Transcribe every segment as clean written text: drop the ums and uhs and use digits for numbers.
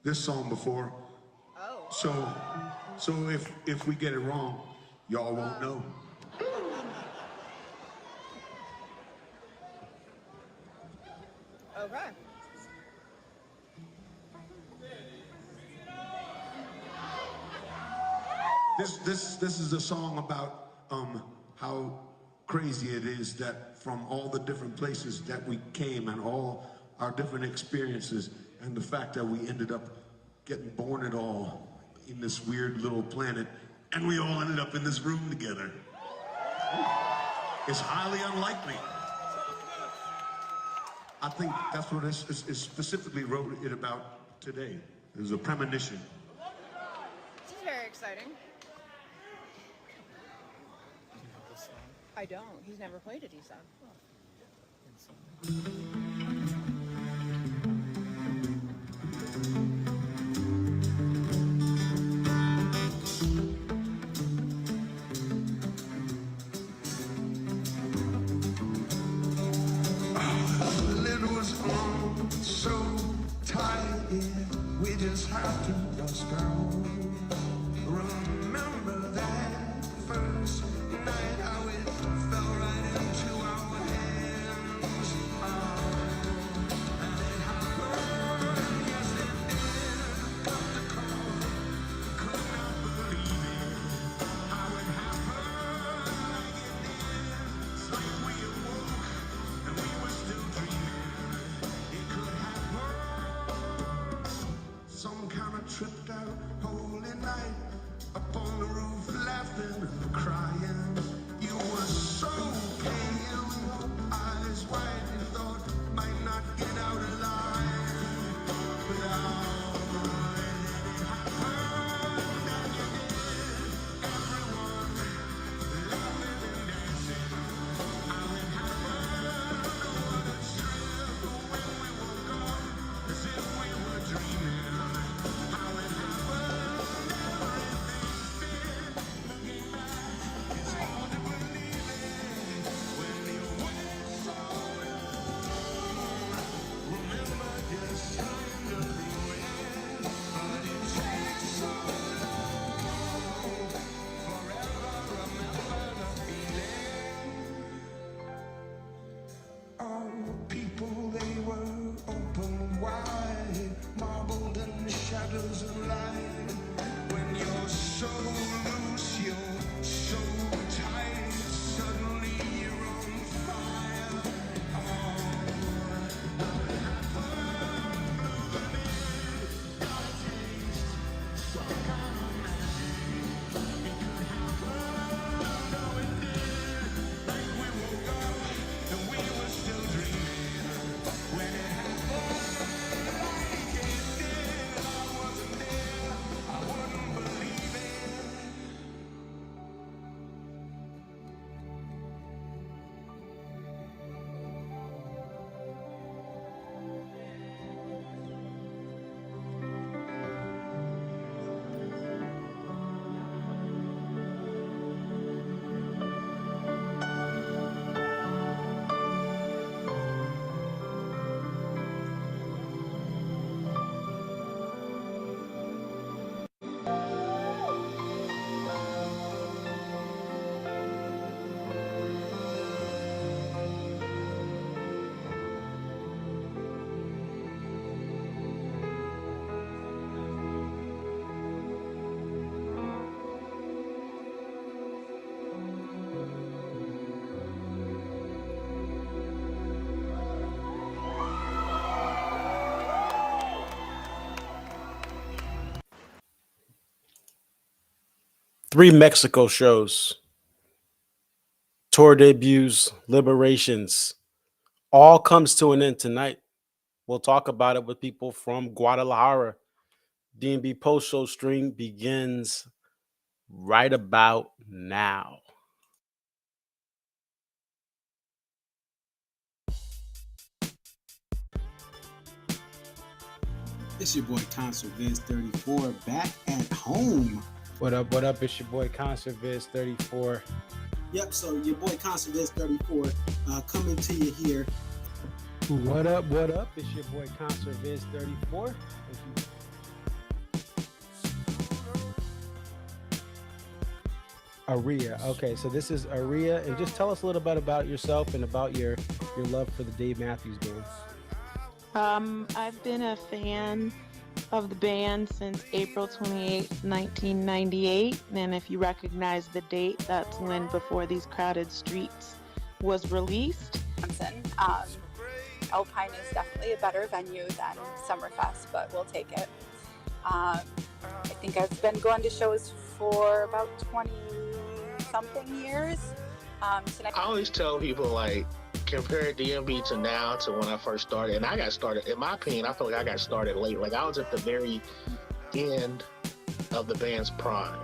this song before. Oh. So if we get it wrong, y'all won't know. Okay. This is a song about how crazy it is that from all the different places that we came and all our different experiences and the fact that we ended up getting born at all in this weird little planet and we all ended up in this room together. It's highly unlikely. I think that's what it specifically wrote it about today. It was a premonition. This is very exciting. I don't. He's never played it, he said. It was all so tight, we just have to dust down. Remember that first night, how it fell right into our hands. And it happened, yes it did. Come to call, could not believe it. How it happened like it did. It's like we awoke and we were still dreaming. It could happen. Some kind of tripped out holy night. Up on the roof, laughing and crying. You were so pale, your eyes wide. You thought might not get out alive. But it happened, and you did. Everyone laughing and dancing. How it happened, what a trip. When we woke up, as if we were dreaming. How it happened. People, they were open wide, marbled in the shadows of light. When you're so loose, you're so tight, suddenly you're on fire. Three Mexico shows, tour debuts, liberations, all comes to an end tonight. We'll talk about it with people from Guadalajara. D&B post-show stream begins right about now. It's your boy Concert Viz 34 back at home. What up? What up? It's your boy Concert Viz 34. Yep, so your boy Concert Viz 34 coming to you here. What up? What up? It's your boy Concert Viz 34. Aria. Okay, so this is Aria, and just tell us a little bit about yourself and about your love for the Dave Matthews Band. I've been a fan of the band since April 28th, 1998. And if you recognize the date, that's when Before These Crowded Streets was released. Um, Alpine is definitely a better venue than Summerfest, but we'll take it. I think I've been going to shows for about 20 something years. I always tell people, like, compare DMB to now to when I first started. And I got started, in my opinion, I feel like I got started late. Like, I was at the very end of the band's prime.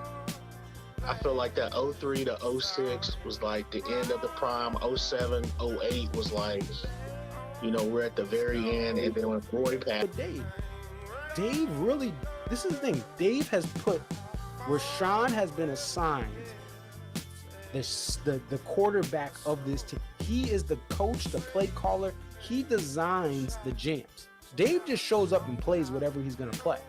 I feel like that 03 to 06 was like the end of the prime. 07, 08 was like, we're at the very end. And then when Roy passed. But Dave really, this is the thing. Dave has put, Rashawn has been assigned the quarterback of this team. He is the coach, the play caller. He designs the jams. Dave just shows up and plays whatever he's going to play.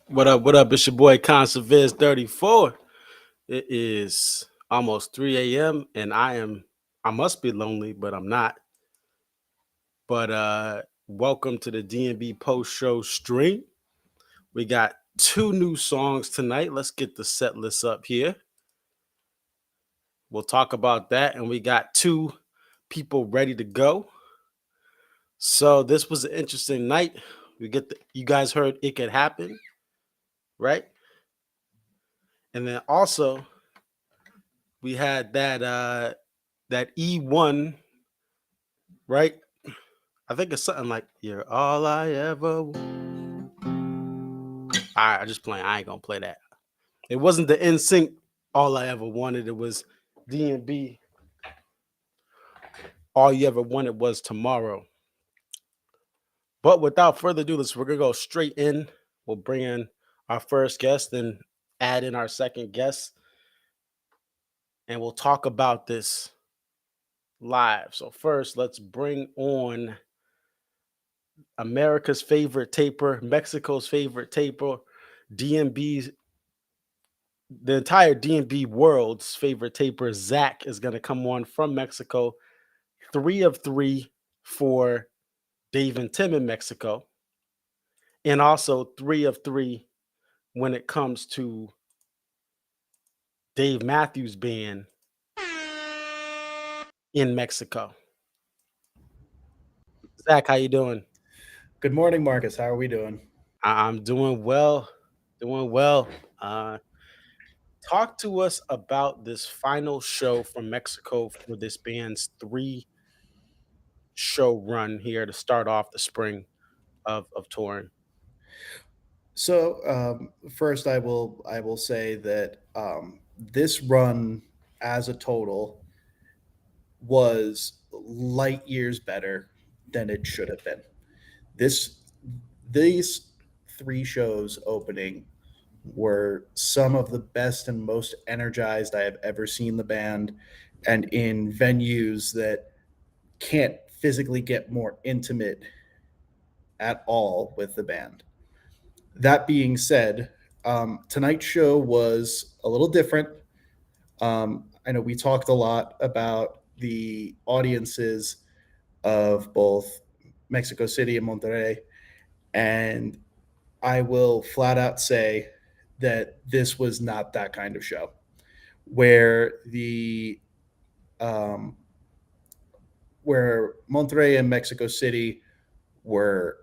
What up? What up? It's your boy Conserviz 34. It is almost 3 a.m. and I must be lonely, but I'm not. But welcome to the DNB post show stream. We got 2 new songs tonight. Let's get the set list up here. We'll talk about that, and we got 2 people ready to go. So this was an interesting night. You guys heard It Could Happen, right? And then also we had that E1, right? I think it's something like "You're All I Ever." All right, I'm just playing. I ain't gonna play that. It wasn't the NSYNC "All I Ever Wanted." It was D&B. All You Ever Wanted Was Tomorrow. But without further ado, we're gonna go straight in. We'll bring in our first guest and add in our second guest, and we'll talk about this live. So first, let's bring on America's favorite taper, Mexico's favorite taper, DMB, the entire DMB world's favorite taper, Zach, is going to come on from Mexico. 3 of 3 for Dave and Tim in Mexico, and also 3 of 3 when it comes to Dave Matthews Band in Mexico. Zach, how you doing? Good morning, Marcus. How are we doing? I'm doing well, doing well. Uh, Talk to us about this final show from Mexico for this band's 3 show run here to start off the spring of touring. First, I will say that this run as a total was light years better than it should have been. This these 3 shows opening were some of the best and most energized I have ever seen the band, and in venues that can't physically get more intimate at all with the band. That being said, tonight's show was a little different. I know we talked a lot about the audiences of both Mexico City and Monterrey, and I will flat out say that this was not that kind of show where the um, where Monterrey and Mexico City were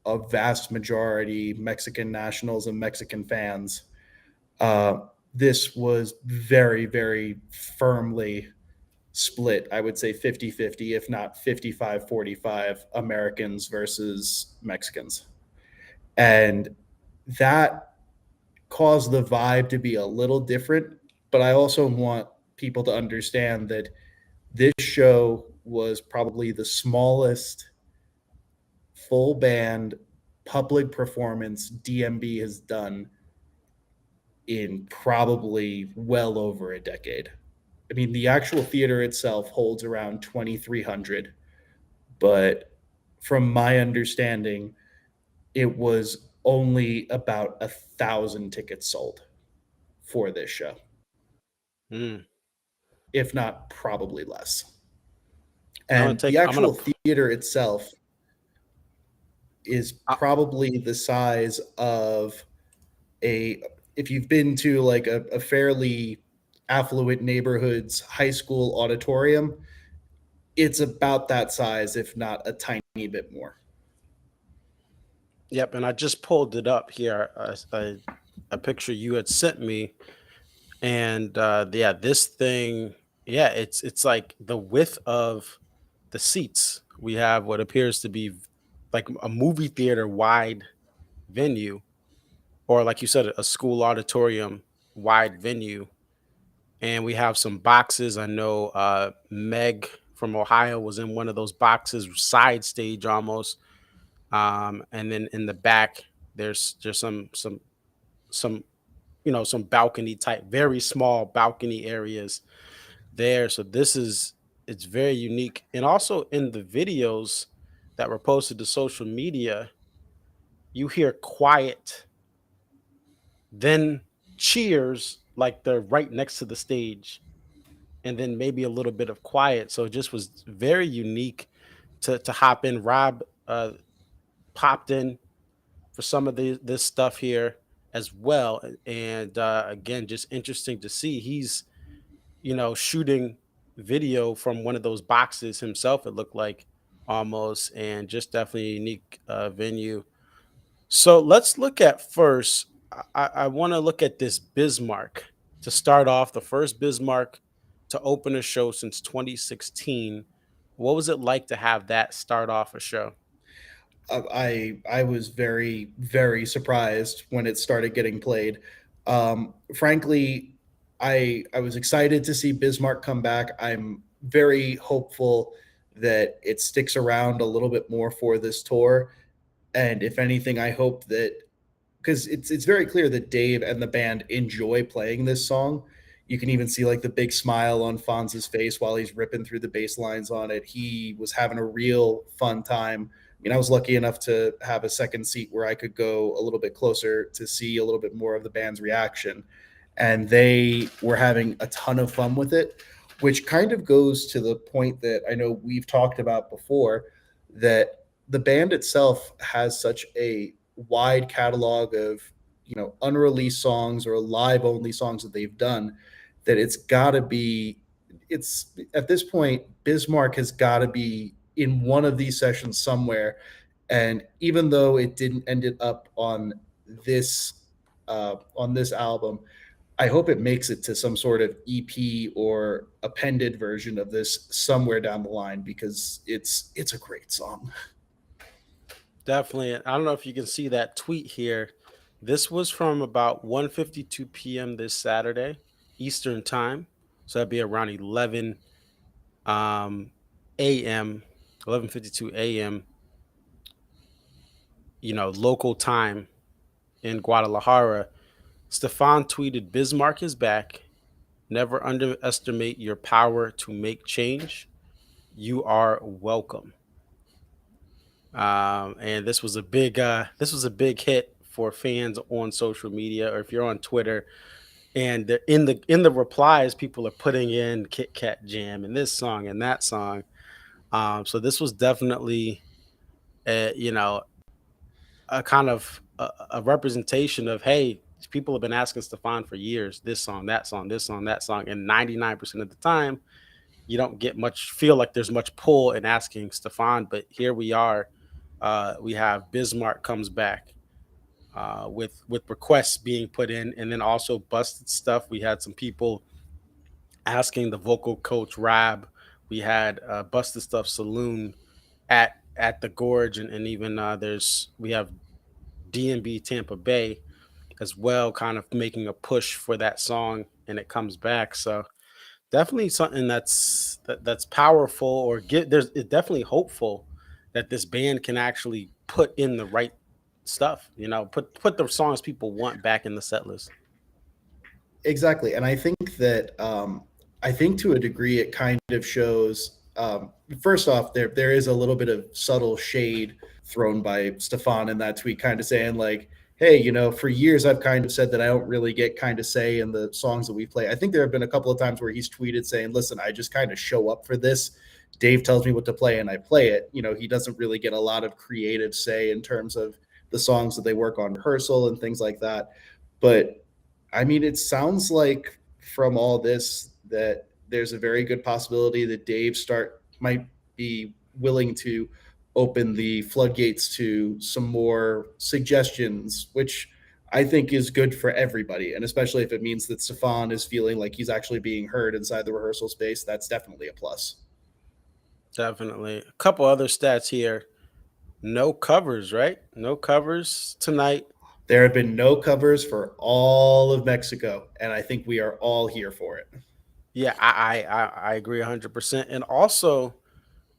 a vast majority Mexican nationals and Mexican fans. Uh, this was very, very firmly split. I would say 50-50, if not 55-45 Americans versus Mexicans. And that caused the vibe to be a little different. But I also want people to understand that this show was probably the smallest full band public performance DMB has done in probably well over a decade. I mean, the actual theater itself holds around 2,300, but from my understanding, it was only about 1,000 tickets sold for this show, Mm. if not probably less. I'm gonna And take. the I'm gonna. actual theater itself is Uh, probably the size of a if you've been to like a fairly affluent neighborhood's high school auditorium, it's about that size, if not a tiny bit more. yep, and I just pulled it up here. A picture you had sent me, and yeah, this thing. Yeah, it's like the width of the seats. We have what appears to be like a movie theater wide venue, or like you said, a school auditorium wide venue. And we have some boxes. I know Meg from Ohio was in one of those boxes, side stage almost. And then in the back, there's just some some balcony type, very small balcony areas there. So it's very unique. And also in the videos that were posted to social media, you hear quiet, then cheers like they're right next to the stage, and then maybe a little bit of quiet. So it just was very unique to hop in. Rob popped in for some of this stuff here as well, and again, just interesting to see. He's shooting video from one of those boxes himself. It looked like almost, and just definitely a unique venue. So let's look at first. I want to look at this Bismarck to start off. The first Bismarck to open a show since 2016. What was it like to have that start off a show? I was very, very surprised when it started getting played. Frankly, I was excited to see Bismarck come back. I'm very hopeful that it sticks around a little bit more for this tour. And if anything, I hope that because it's very clear that Dave and the band enjoy playing this song. You can even see like the big smile on Fonz's face while he's ripping through the bass lines on it. He was having a real fun time. I mean, I was lucky enough to have a second seat where I could go a little bit closer to see a little bit more of the band's reaction. And they were having a ton of fun with it, which kind of goes to the point that I know we've talked about before, that the band itself has such a wide catalog of, unreleased songs or live only songs that they've done, that it's got to be, it's at this point, Bismarck has got to be in one of these sessions somewhere. And even though it didn't end it up this on this album, I hope it makes it to some sort of EP or appended version of this somewhere down the line, because it's a great song. Definitely. I don't know if you can see that tweet here. This was from about 1:52 p.m. this Saturday, Eastern time. So that'd be around 11 a.m., 11:52 a.m., local time in Guadalajara. Stefan tweeted, Bismarck is back. Never underestimate your power to make change. You are welcome. And this was a big hit for fans on social media, or if you're on Twitter. And in the replies, people are putting in Kit Kat Jam and this song and that song. So this was definitely, a, you know, a kind of a representation of, hey, people have been asking Stefan for years, this song, that song, this song, that song, and 99% of the time, you don't get much feel like there's much pull in asking Stefan. But here we are. We have Bismarck comes back, with requests being put in, and then also busted stuff. We had some people asking the vocal coach Rab. We had Busted Stuff Saloon at the Gorge, and even we have DMB Tampa Bay as well, kind of making a push for that song, and it comes back. So definitely something that's powerful, or get there's it's definitely hopeful that this band can actually put in the right stuff. Put the songs people want back in the set list. Exactly, and I think to a degree it kind of shows. First off, there is a little bit of subtle shade thrown by Stefan in that tweet, kind of saying like, "Hey, for years I've kind of said that I don't really get kind of say in the songs that we play." I think there have been a couple of times where he's tweeted saying, "Listen, I just kind of show up for this. Dave tells me what to play and I play it." He doesn't really get a lot of creative say in terms of the songs that they work on rehearsal and things like that. But I mean, it sounds like from all this that there's a very good possibility that Dave start might be willing to open the floodgates to some more suggestions, which I think is good for everybody. And especially if it means that Stefan is feeling like he's actually being heard inside the rehearsal space, that's definitely a plus. Definitely. A couple other stats here. No covers, right? No covers tonight. There have been no covers for all of Mexico, and I think we are all here for it. Yeah, I agree 100%. And also,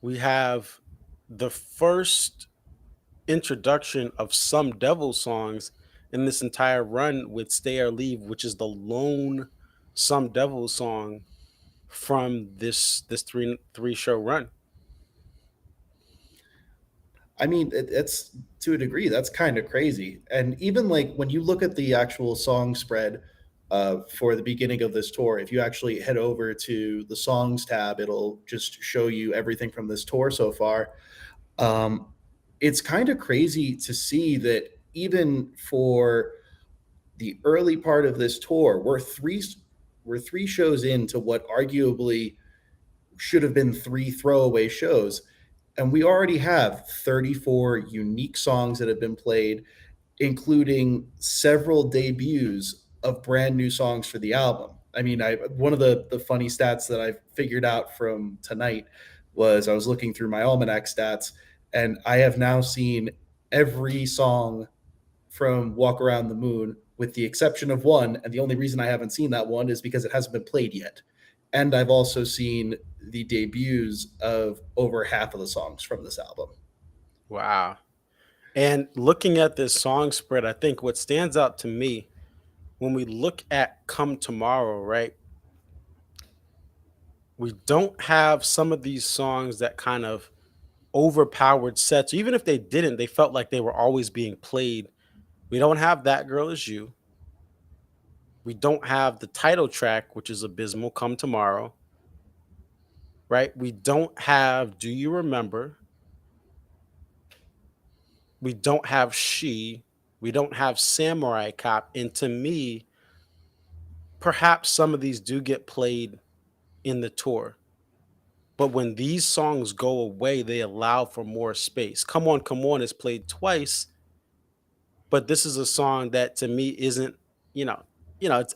we have the first introduction of Some Devil songs in this entire run with Stay or Leave, which is the lone Some Devil song from this three show run. I mean, it's to a degree that's kind of crazy. And even like when you look at the actual song spread for the beginning of this tour, if you actually head over to the songs tab, it'll just show you everything from this tour so far. Um, it's kind of crazy to see that even for the early part of this tour, we're three shows into what arguably should have been three throwaway shows, and we already have 34 unique songs that have been played, including several debuts of brand new songs for the album. I mean, one of the funny stats that I figured out from tonight was I was looking through my almanac stats, and I have now seen every song from Walk Around the Moon with the exception of one, and the only reason I haven't seen that one is because it hasn't been played yet. And I've also seen the debuts of over half of the songs from this album. Wow. And looking at this song spread, I think what stands out to me when we look at Come Tomorrow, right? We don't have some of these songs that kind of overpowered sets. Even if they didn't, they felt like they were always being played. We don't have That Girl Is You. We don't have the title track, which is abysmal, Come Tomorrow. Right? We don't have Do You Remember? We don't have She. We don't have Samurai Cop. And to me, perhaps some of these do get played in the tour. But when these songs go away, they allow for more space. Come On is played twice, but this is a song that to me isn't, you know,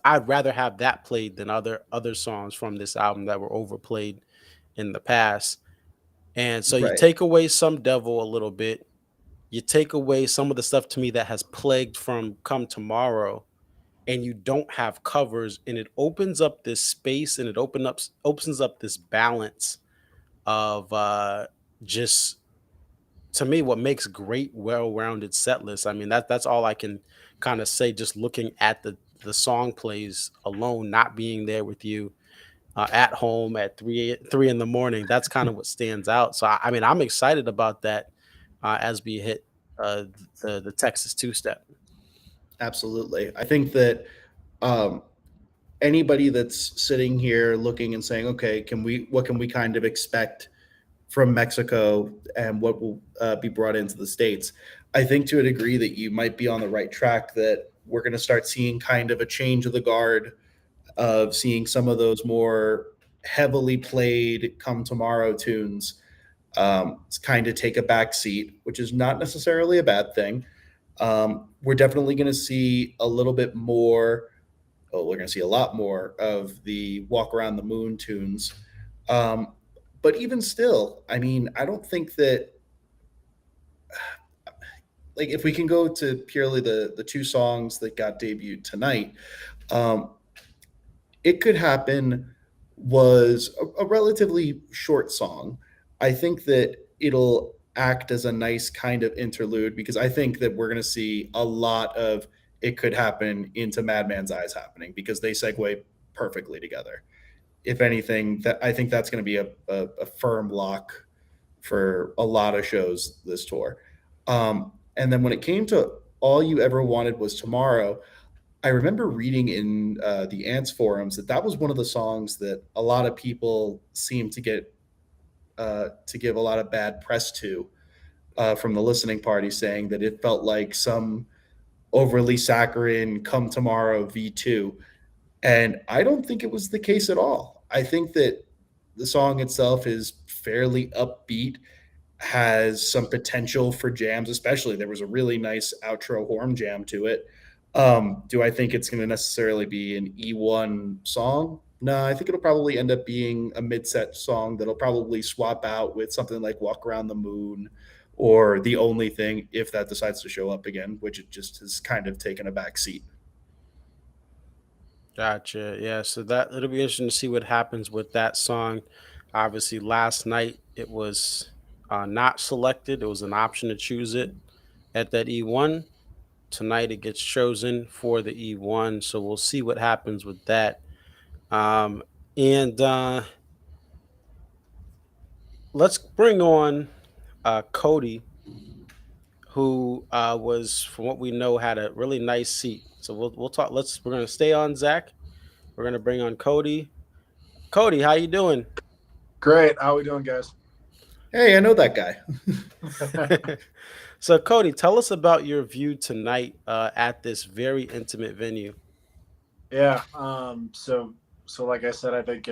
I'd rather have that played than other songs from this album that were overplayed in the past. And so you Right. take away Some Devil a little bit, you take away some of the stuff to me that has plagued from Come Tomorrow, and you don't have covers, and it opens up this space and it opens up this balance of just to me what makes great well-rounded set lists. I mean that's all I can kind of say just looking at the song plays alone, not being there with you at home at 3 in the morning. That's kind of what stands out. So I mean I'm excited about that as we hit uh, the Texas two-step. Absolutely. I think that um, anybody that's sitting here looking and saying, okay, what can we kind of expect from Mexico and what will be brought into the States? I think to a degree that you might be on the right track, that we're going to start seeing kind of a change of the guard of seeing some of those more heavily played Come Tomorrow tunes kind of take a back seat, which is not necessarily a bad thing. We're definitely going to see a little bit more. Oh, we're going to see a lot more of the Walk Around the Moon tunes. But even still, I mean, I don't think that, like, if we can go to purely the two songs that got debuted tonight, um, It Could Happen was a relatively short song. I think that it'll act as a nice kind of interlude, because I think that we're going to see a lot of It Could Happen into Madman's Eyes happening, because they segue perfectly together. If anything, that I think that's going to be a firm lock for a lot of shows this tour. And then when it came to All You Ever Wanted Was Tomorrow, I remember reading in the Ants forums that was one of the songs that a lot of people seem to give a lot of bad press to from the listening party, saying that it felt like some overly saccharine Come Tomorrow V2. And I don't think it was the case at all. I think that the song itself is fairly upbeat, has some potential for jams, especially there was a really nice outro horn jam to it. Do I think it's going to necessarily be an E1 song? No, I think it'll probably end up being a mid-set song that'll probably swap out with something like Walk Around the Moon or The Only Thing, if that decides to show up again, which it just has kind of taken a back seat. Gotcha. Yeah. So that it'll be interesting to see what happens with that song. Obviously, last night it was not selected. It was an option to choose it at that E1. Tonight it gets chosen for the E1. So we'll see what happens with that. And let's bring on Cody, who was, from what we know, had a really nice seat. So we'll talk. We're gonna stay on Zach. We're gonna bring on Cody. Cody, how you doing? Great. How we doing, guys? Hey, I know that guy. So, Cody, tell us about your view tonight at this very intimate venue. Yeah. So like I said, I think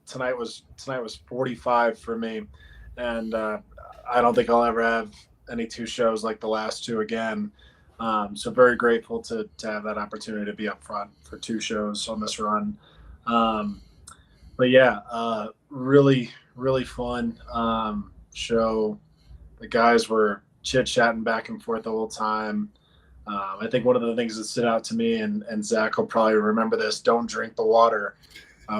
tonight was 45 for me, and I don't think I'll ever have any two shows like the last two again. So very grateful to have that opportunity to be up front for two shows on this run. But yeah, really fun show. The guys were chit-chatting back and forth the whole time. I think one of the things that stood out to me, and Zach will probably remember this, don't drink the water.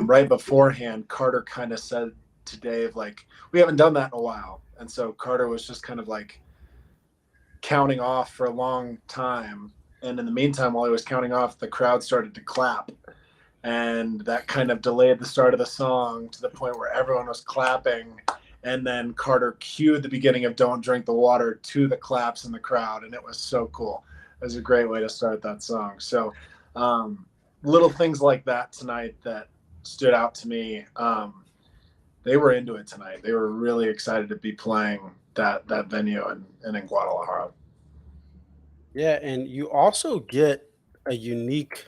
Right beforehand, Carter kind of said to Dave, like, we haven't done that in a while. And so Carter was just kind of like counting off for a long time. And in the meantime, while he was counting off, the crowd started to clap. And that kind of delayed the start of the song to the point where everyone was clapping. And then Carter cued the beginning of Don't Drink the Water to the claps in the crowd. And it was so cool. It was a great way to start that song. So little things like that tonight that stood out to me. They were into it tonight. They were really excited to be playing that venue and in Guadalajara. Yeah, and you also get a unique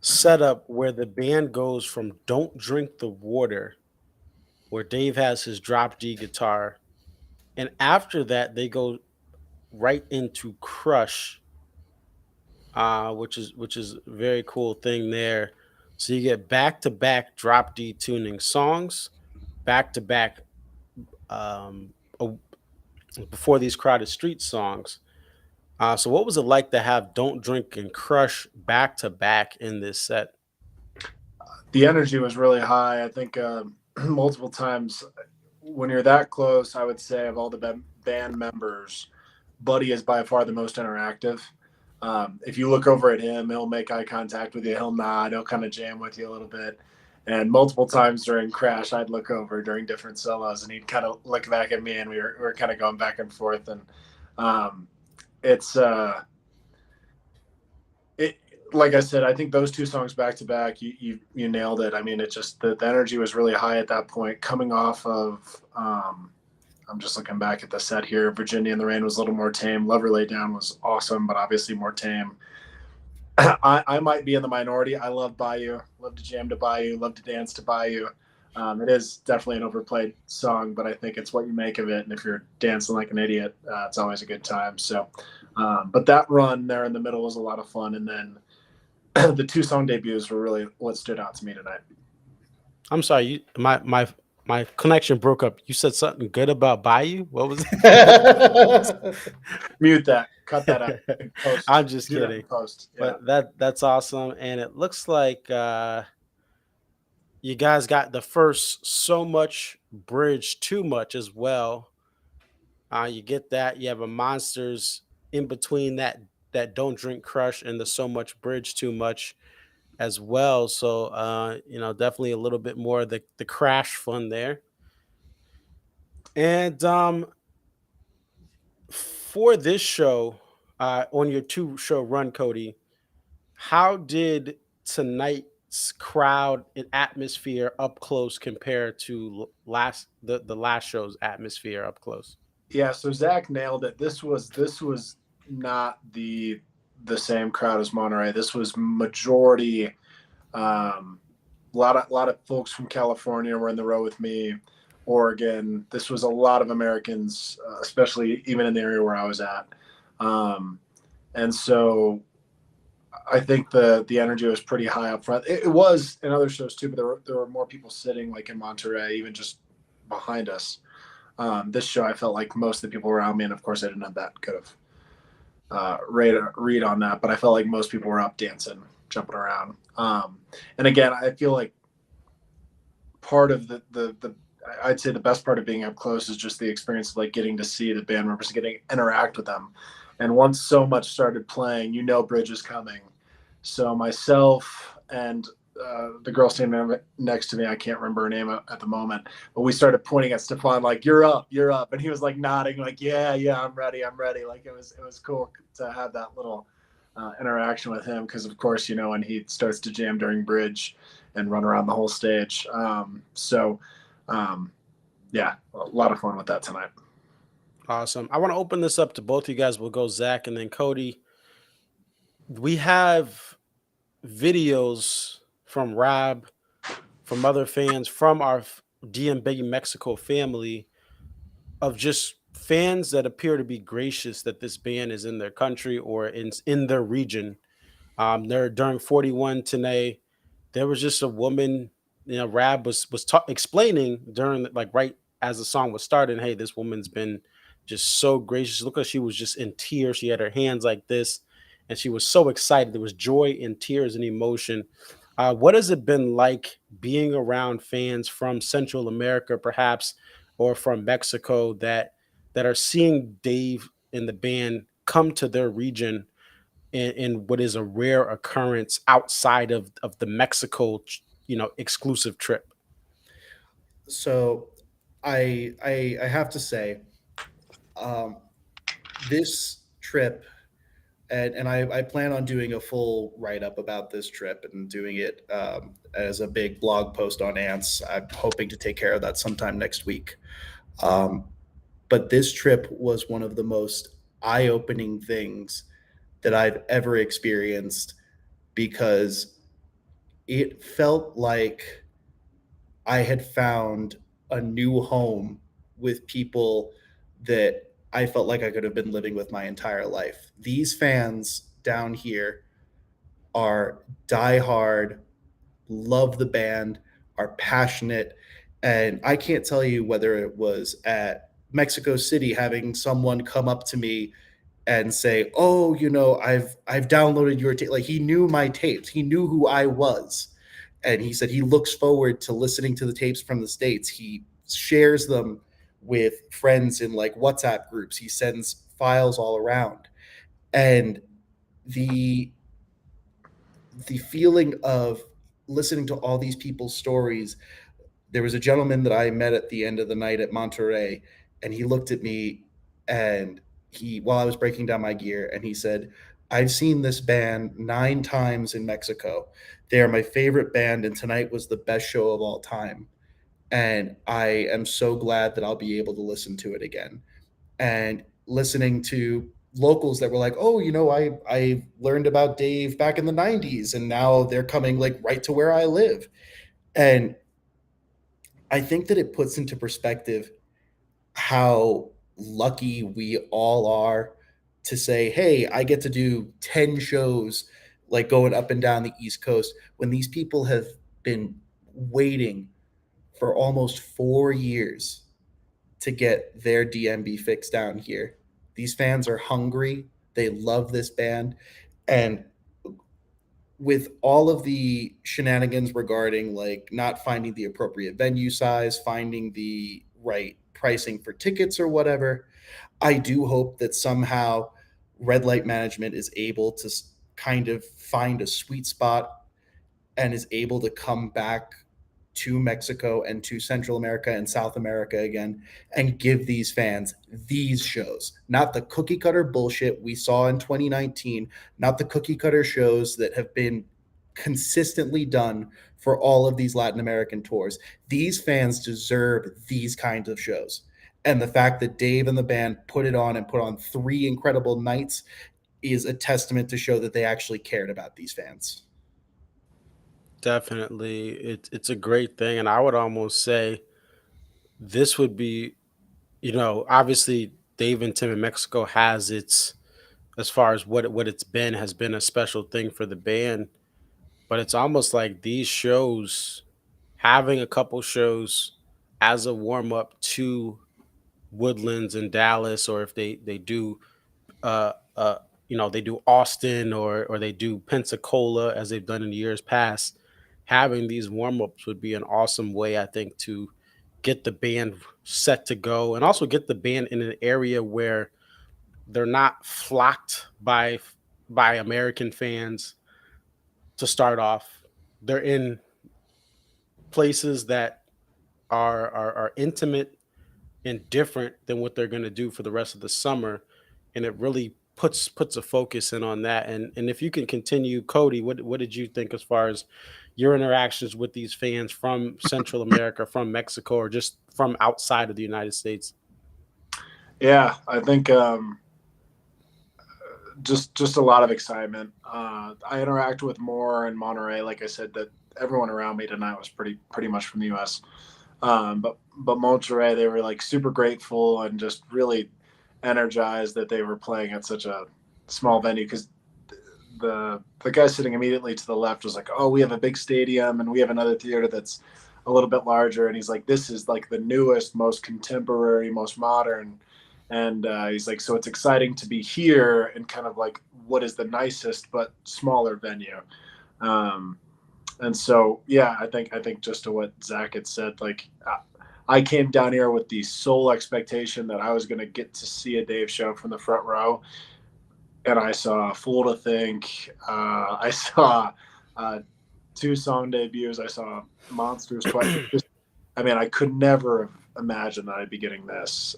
setup where the band goes from Don't Drink the Water, where Dave has his drop D guitar, and after that they go right into Crush, which is a very cool thing there. So you get back to back drop D tuning songs, back to back um uh, before these crowded street songs. So what was it like to have Don't Drink and Crush back to back in this set? The energy was really high. I think multiple times when you're that close, I would say of all the band members, Buddy is by far the most interactive. If you look over at him, he'll make eye contact with you. He'll nod. He'll kind of jam with you a little bit. And multiple times during Crash, I'd look over during different solos, and he'd kind of look back at me, and we were kind of going back and forth. And it's it like I said, I think those two songs back to back, you nailed it. I mean, it just the energy was really high at that point, coming off of. I'm just looking back at the set here. Virginia in the Rain was a little more tame. Lover Lay Down was awesome, but obviously more tame. I might be in the minority. I love Bayou. Love to jam to Bayou. Love to dance to Bayou. It is definitely an overplayed song, but I think it's what you make of it. And if you're dancing like an idiot, it's always a good time. So, but that run there in the middle was a lot of fun. And then the two song debuts were really what stood out to me tonight. I'm sorry, my connection broke up. You said something good about Bayou. What was it? Mute that. Cut that out. Post. I'm just Do that in kidding. post. Yeah. But that's awesome, and it looks like you guys got the first So Much Bridge Too Much as well. You get that. You have a Monsters in between that Don't Drink Crush and the So Much Bridge Too Much as well. So definitely a little bit more of the Crash fun there. And for this show, on your 2 show run, Cody, how did tonight's crowd and atmosphere up close compare to the last show's atmosphere up close? Yeah, so Zach nailed it. This was not the same crowd as Monterey. This was majority. A lot of folks from California were in the row with me. Oregon. This was a lot of Americans, especially even in the area where I was at. And so I think the energy was pretty high up front. It was in other shows too, but there were more people sitting like in Monterey, even just behind us. This show, I felt like most of the people around me, and of course I didn't have that good of read on that, but I felt like most people were up dancing, jumping around. And again, I feel like part of the I'd say the best part of being up close is just the experience of like getting to see the band members, getting interact with them. And once So Much started playing, Bridge is coming. So myself and the girl standing next to me, I can't remember her name at the moment, but we started pointing at Stefan like, you're up. And he was like nodding like, yeah, I'm ready. Like it was cool to have that little interaction with him. Cause of course, when he starts to jam during Bridge and run around the whole stage. Yeah, a lot of fun with that tonight. Awesome. I want to open this up to both you guys. We'll go Zach and then Cody. We have videos from Rob, from other fans, from our DMB Mexico family of just fans that appear to be gracious that this band is in their country or in their region. There during 41 today, there was just a woman, Rab was explaining during like right as the song was starting, hey, this woman's been just so gracious. Look like she was just in tears. She had her hands like this, and she was so excited. There was joy and tears and emotion. What has it been like being around fans from Central America, perhaps, or from Mexico that are seeing Dave and the band come to their region in what is a rare occurrence outside of the Mexico, exclusive trip? So I have to say, um, this trip, and I plan on doing a full write up about this trip and doing it as a big blog post on Ants. I'm hoping to take care of that sometime next week. Um, but this trip was one of the most eye opening things that I've ever experienced because it felt like I had found a new home with people that I felt like I could have been living with my entire life. These fans down here are diehard, love the band, are passionate. And I can't tell you whether it was at Mexico City having someone come up to me and say, "Oh, I've downloaded your tape." Like he knew my tapes. He knew who I was. And he said he looks forward to listening to the tapes from the States. He shares them with friends in like WhatsApp groups. He sends files all around. And the the feeling of listening to all these people's stories. There was a gentleman that I met at the end of the night at Monterey, and he looked at me and while I was breaking down my gear, and he said, "I've seen this band 9 times in Mexico. They are my favorite band, and tonight was the best show of all time. And I am so glad that I'll be able to listen to it again." And listening to locals that were like, "Oh, I learned about Dave back in the 90s, and now they're coming like right to where I live." And I think that it puts into perspective how lucky we all are to say, "Hey, I get to do 10 shows like going up and down the East Coast," when these people have been waiting for almost 4 years to get their DMB fix down here. These fans are hungry. They love this band. And with all of the shenanigans regarding like not finding the appropriate venue size, finding the right pricing for tickets or whatever, I do hope that somehow Red Light Management is able to kind of find a sweet spot and is able to come back to Mexico and to Central America and South America again and give these fans these shows, not the cookie cutter bullshit we saw in 2019, not the cookie cutter shows that have been consistently done for all of these Latin American tours. These fans deserve these kinds of shows. And the fact that Dave and the band put it on and put on 3 incredible nights is a testament to show that they actually cared about these fans. Definitely, it's a great thing, and I would almost say this would be, obviously Dave and Tim in Mexico has its, as far as what it's been, has been a special thing for the band, but it's almost like these shows, having a couple shows as a warm up to Woodlands in Dallas, or if they do uh uh they do Austin, or they do Pensacola as they've done in years past. Having these warm-ups would be an awesome way, I think, to get the band set to go, and also get the band in an area where they're not flocked by American fans to start off. They're in places that are intimate and different than what they're going to do for the rest of the summer, and it really puts a focus in on that. And if you can continue, Cody, what did you think as far as your interactions with these fans from Central America, from Mexico, or just from outside of the United States? Yeah, I think just a lot of excitement. I interact with more in Monterey. Like I said, that everyone around me tonight was pretty much from the U.S. But Monterey, they were like super grateful and just really energized that they were playing at such a small venue, because the guy sitting immediately to the left was like, "Oh, we have a big stadium and we have another theater that's a little bit larger," and he's like, "This is like the newest, most contemporary, most modern." And he's like, "So it's exciting to be here in kind of like what is the nicest but smaller venue." Um, and so, yeah, I think just to what Zach had said, like I came down here with the sole expectation that I was going to get to see a Dave show from the front row, and I saw Fool to Think. I saw 2 song debuts. I saw Monsters twice. I mean, I could never have imagine that I'd be getting this.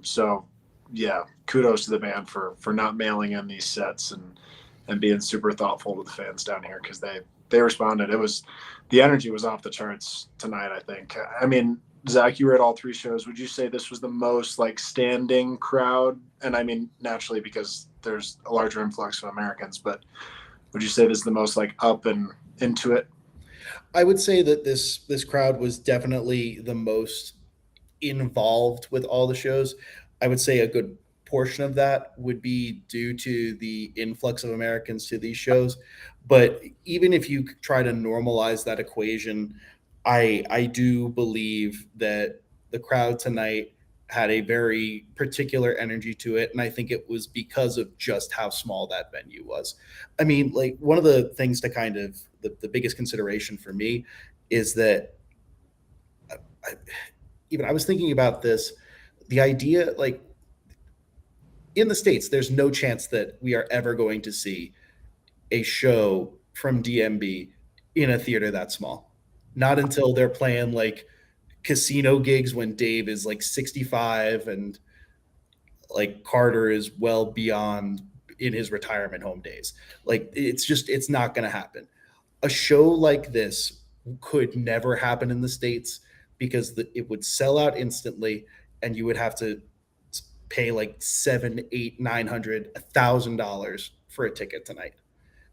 So yeah, kudos to the band for not mailing in these sets and being super thoughtful to the fans down here, because they responded. The energy was off the charts tonight, I think. I mean, Zach, you were at all three shows. Would you say this was the most like standing crowd? And I mean, naturally, because there's a larger influx of Americans, but would you say this is the most like up and into it? I would say that this crowd was definitely the most involved with all the shows. I would say a good portion of that would be due to the influx of Americans to these shows. But even if you try to normalize that equation, I do believe that the crowd tonight had a very particular energy to it, and I think it was because of just how small that venue was. I mean, like, one of the things to kind of the biggest consideration for me is that I, even I was thinking about this, the idea, like, in the States, there's no chance that we are ever going to see a show from DMB in a theater that small. Not until they're playing like casino gigs when Dave is like 65 and like Carter is well beyond in his retirement home days. Like, it's not going to happen. A show like this could never happen in the States because it would sell out instantly, and you would have to pay like seven, eight, $900, $1,000 for a ticket tonight.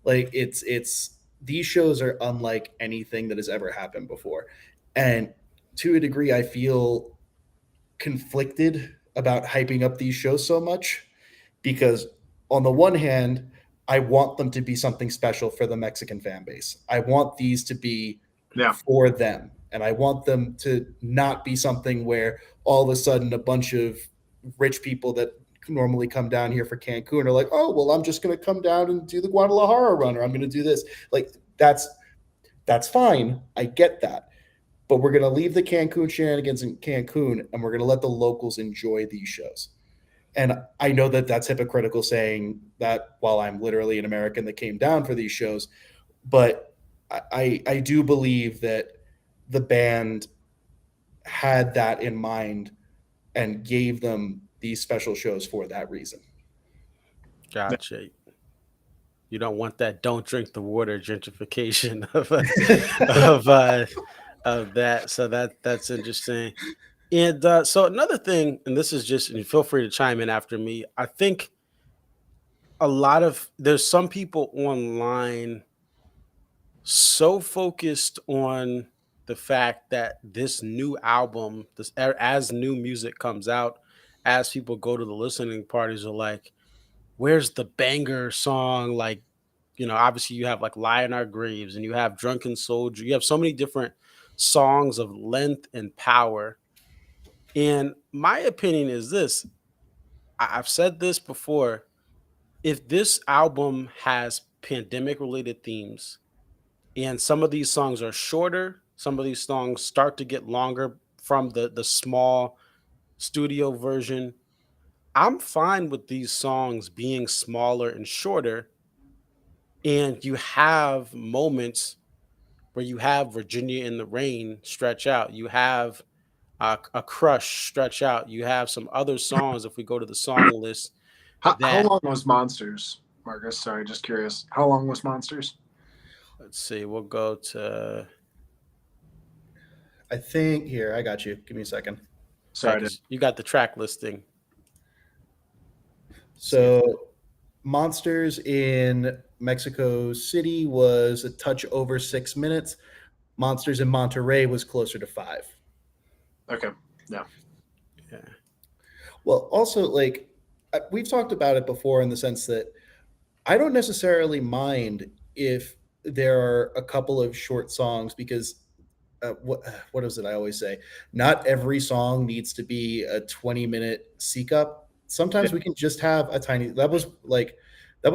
Like, it's these shows are unlike anything that has ever happened before. And to a degree, I feel conflicted about hyping up these shows so much, because on the one hand, I want them to be something special for the Mexican fan base. I want these to be for them. And I want them to not be something where all of a sudden a bunch of rich people that normally come down here for Cancun are like, oh, well, I'm just going to come down and do the Guadalajara run, or I'm going to do this. Like, that's fine. I get that. But we're going to leave the Cancun shenanigans in Cancun, and we're going to let the locals enjoy these shows. And I know that that's hypocritical saying that while I'm literally an American that came down for these shows, but I do believe that the band had that in mind and gave them these special shows for that reason. Gotcha. You don't want that "don't drink the water" gentrification of of that. So that's interesting. And so another thing, and this is just, and feel free to chime in after me. I think there's some people online so focused on the fact that this new album, as new music comes out, as people go to the listening parties, are like, where's the banger song? Like, obviously you have like Lie in Our Graves, and you have Drunken Soldier. You have so many different songs of length and power. And my opinion is this: I've said this before. If this album has pandemic related themes, and some of these songs are shorter, some of these songs start to get longer from the small studio version, I'm fine with these songs being smaller and shorter. And you have moments where you have Virginia in the Rain stretch out. You have a Crush stretch out. You have some other songs, if we go to the song list, How that, long was Monsters, Marcus? Sorry, just curious. How long was Monsters? let's see, we'll go to, I think here, I got you. Give me a second. Sorry, 'cause you got the track listing. So Monsters in Mexico City was a touch over 6 minutes. Monsters in Monterrey was closer to 5. Okay. Yeah. Yeah. Well, also, like, we've talked about it before in the sense that I don't necessarily mind if there are a couple of short songs, because what is it I always say? Not every song needs to be a 20-minute seek up. Sometimes we can just have a tiny. That was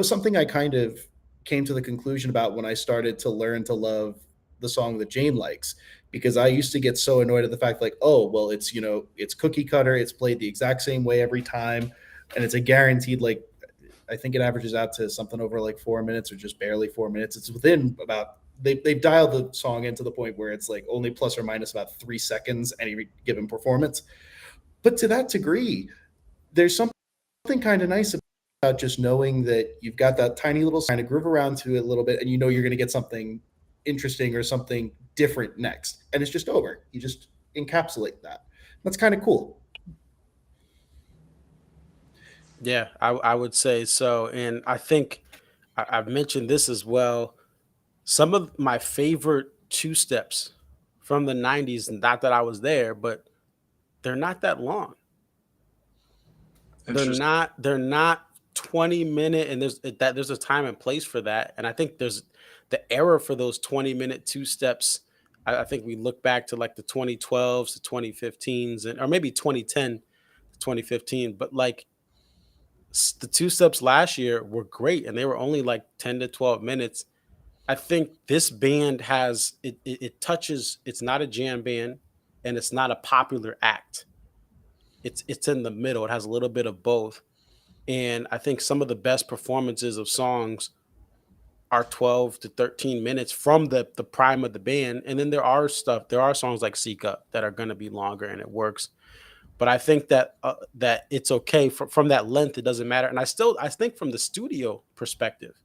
something I kind of came to the conclusion about when I started to learn to love the song that Jane likes, because I used to get so annoyed at the fact, like, oh, well, it's cookie cutter, it's played the exact same way every time, and it's a guaranteed, like, I think it averages out to something over like 4 minutes, or just barely 4 minutes. It's within about they've dialed the song into the point where it's like only plus or minus about 3 seconds any given performance. But to that degree, there's something kind of nice about just knowing that you've got that tiny little kind of groove around to it a little bit, and you know you're going to get something interesting or something different next, and it's just over. You just encapsulate that. That's kind of cool. Yeah, I would say so. And I think I've mentioned this as well. Some of my favorite two steps from the 90s, not that I was there, but they're not that long. They're not 20-minute, and there's a time and place for that. And I think there's the era for those 20-minute two steps. I think we look back to like the 2012s to 2015s, or maybe 2010 to 2015. But like the two steps last year were great, and they were only like 10 to 12 minutes. I think this band has it touches. It's not a jam band, and it's not a popular act. It's in the middle. It has a little bit of both. And I think some of the best performances of songs are 12 to 13 minutes from the prime of the band. And then there are songs like Seek Up that are going to be longer, and it works. But I think that it's okay from that length. It doesn't matter. And I think from the studio perspective,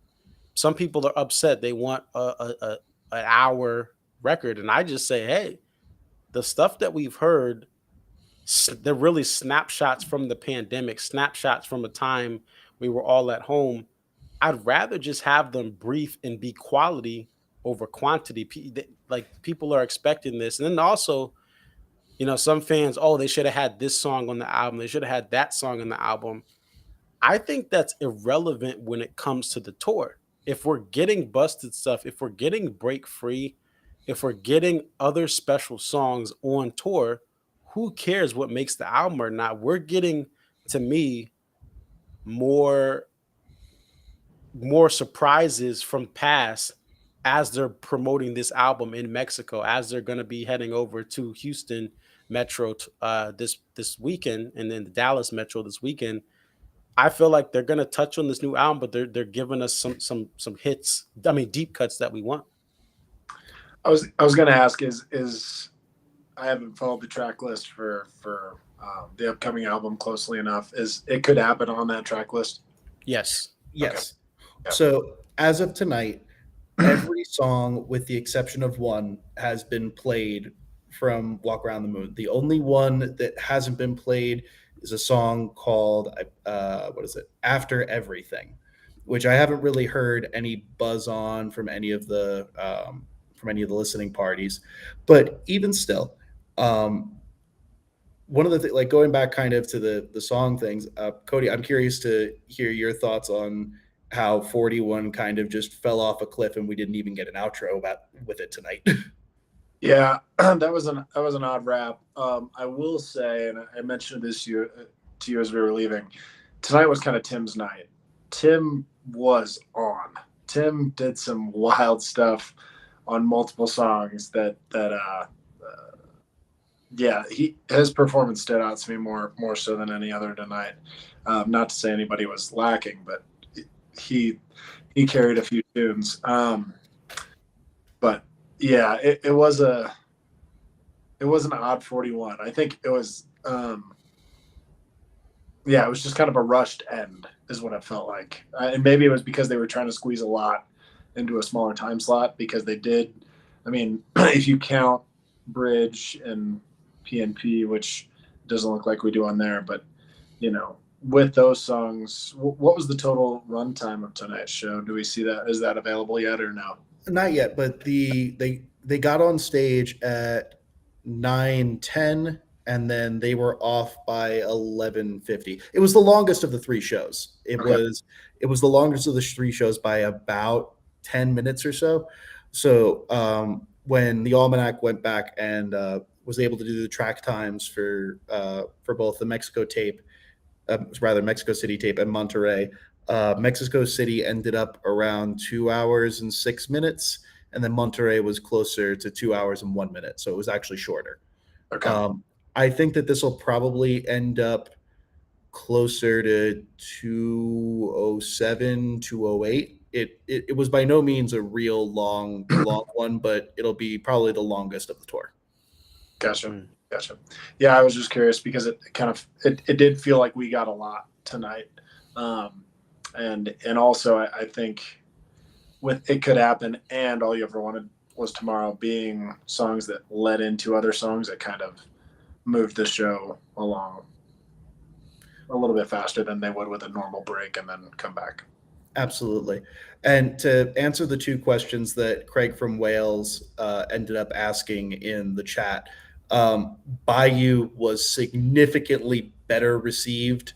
some people are upset. They want an hour record. And I just say, hey, the stuff that we've heard, they're really snapshots from the pandemic, snapshots from a time we were all at home. I'd rather just have them brief and be quality over quantity. Like people are expecting this. And then also, some fans, oh, they should have had this song on the album. They should have had that song on the album. I think that's irrelevant when it comes to the tour. If we're getting busted stuff, if we're getting break free, if we're getting other special songs on tour, who cares what makes the album or not? We're getting, to me, more surprises from past as they're promoting this album in Mexico, as they're going to be heading over to Houston Metro this weekend, and then the Dallas Metro this weekend. I feel like they're going to touch on this new album, but they're giving us some hits. I mean, deep cuts that we want. I was going to ask is I haven't followed the track list for the upcoming album closely enough. Is it could happen on that track list? Yes. Yes. Okay. So as of tonight, every song, with the exception of one, has been played from Walk Around the Moon. The only one that hasn't been played is a song called what is it? After Everything, which I haven't really heard any buzz on from any of the listening parties. But even still, one of the like going back kind of to the song things, Cody, I'm curious to hear your thoughts on how 41 kind of just fell off a cliff and we didn't even get an outro with it tonight. Yeah, that was an odd wrap. I will say, and I mentioned this to you as we were leaving, tonight was kind of Tim's night. Tim was on. Tim did some wild stuff on multiple songs his performance stood out to me more so than any other tonight. Not to say anybody was lacking, but he carried a few tunes. But yeah, it was an odd 41. I think it was it was just kind of a rushed end is what it felt like. And maybe it was because they were trying to squeeze a lot into a smaller time slot, because they did. I mean, if you count Bridge and PNP, which doesn't look like we do on there, but with those songs, what was the total runtime of tonight's show? Do we see that? Is that available yet or no? Not yet, but they got on stage at 9:10, and then they were off by 11:50. It was the longest of the three shows. It was the longest of the three shows by about 10 minutes or so. So when the Almanac went back and was able to do the track times for both the Mexico City tape and Monterrey, Mexico City ended up around 2 hours and 6 minutes, and then Monterrey was closer to 2 hours and 1 minute. So it was actually shorter. Okay. I think that this will probably end up closer to 207, 208 it was by no means a real long one, but it'll be probably the longest of the tour. Gotcha. Yeah, I was just curious because it kind of it did feel like we got a lot tonight, and also I think with It Could Happen and All You Ever Wanted Was Tomorrow being songs that led into other songs that kind of moved the show along a little bit faster than they would with a normal break and then come back. Absolutely. And to answer the two questions that Craig from Wales ended up asking in the chat, Bayou was significantly better received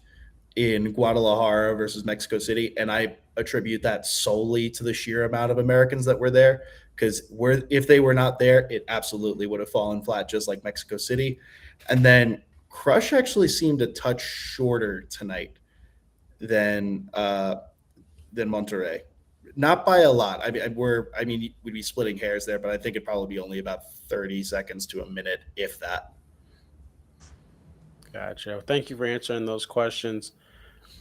in Guadalajara versus Mexico City, and I attribute that solely to the sheer amount of Americans that were there. Because if they were not there, it absolutely would have fallen flat, just like Mexico City. And then Crush actually seemed a touch shorter tonight than Monterrey. Not by a lot. I mean, we'd be splitting hairs there, but I think it'd probably be only about 30 seconds to a minute, if that. Gotcha. Thank you for answering those questions.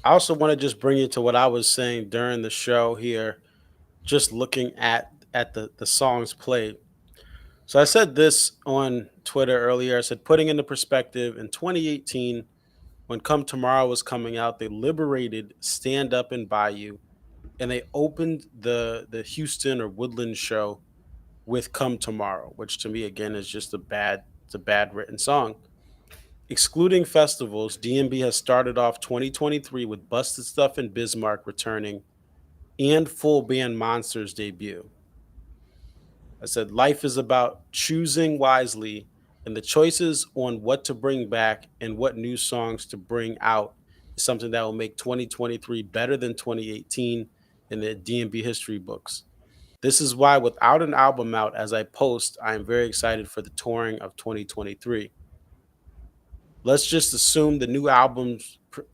I also want to just bring you to what I was saying during the show here, just looking at the songs played. So I said this on Twitter earlier. I said, putting into perspective, in 2018, when Come Tomorrow was coming out, they liberated Stand Up and Bayou, and they opened the Houston or Woodland show with Come Tomorrow, which to me again is just it's a bad written song. Excluding festivals, DMB has started off 2023 with Busted Stuff and Bismarck returning and full band Monsters debut. I said life is about choosing wisely, and the choices on what to bring back and what new songs to bring out is something that will make 2023 better than 2018 in the DMB history books. This is why, without an album out as I post, I am very excited for the touring of 2023. Let's just assume the new album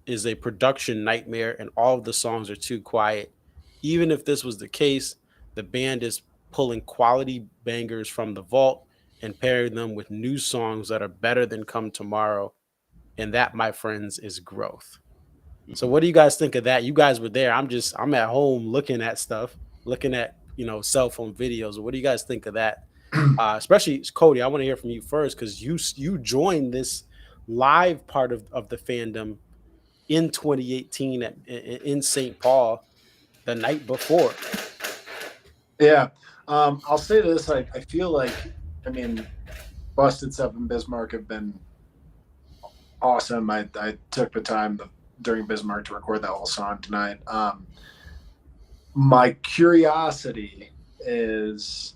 is a production nightmare and all of the songs are too quiet. Even if this was the case, the band is pulling quality bangers from the vault and pairing them with new songs that are better than Come Tomorrow. And that, my friends, is growth. So what do you guys think of that? You guys were there. I'm at home looking at stuff, looking at, cell phone videos. What do you guys think of that? Especially Cody, I want to hear from you first, because you joined this live part of the fandom in 2018 in St. Paul the night before. Yeah. I'll say this. I feel like, Busted Stuff and Bismarck have been awesome. I took the time during Bismarck to record that whole song tonight. My curiosity is,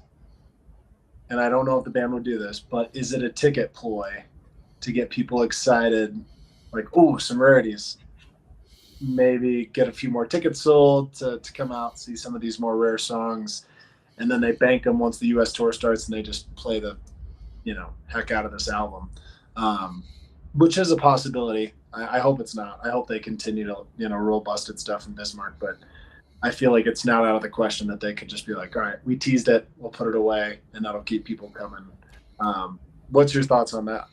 and I don't know if the band would do this, but is it a ticket ploy to get people excited? Like, ooh, some rarities. Maybe get a few more tickets sold to come out, see some of these more rare songs, and then they bank them once the U.S. tour starts and they just play the, heck out of this album, which is a possibility. I hope it's not. I hope they continue to, roll Busted Stuff in Bismarck, but I feel like it's not out of the question that they could just be like, all right, we teased it, we'll put it away, and that'll keep people coming. What's your thoughts on that?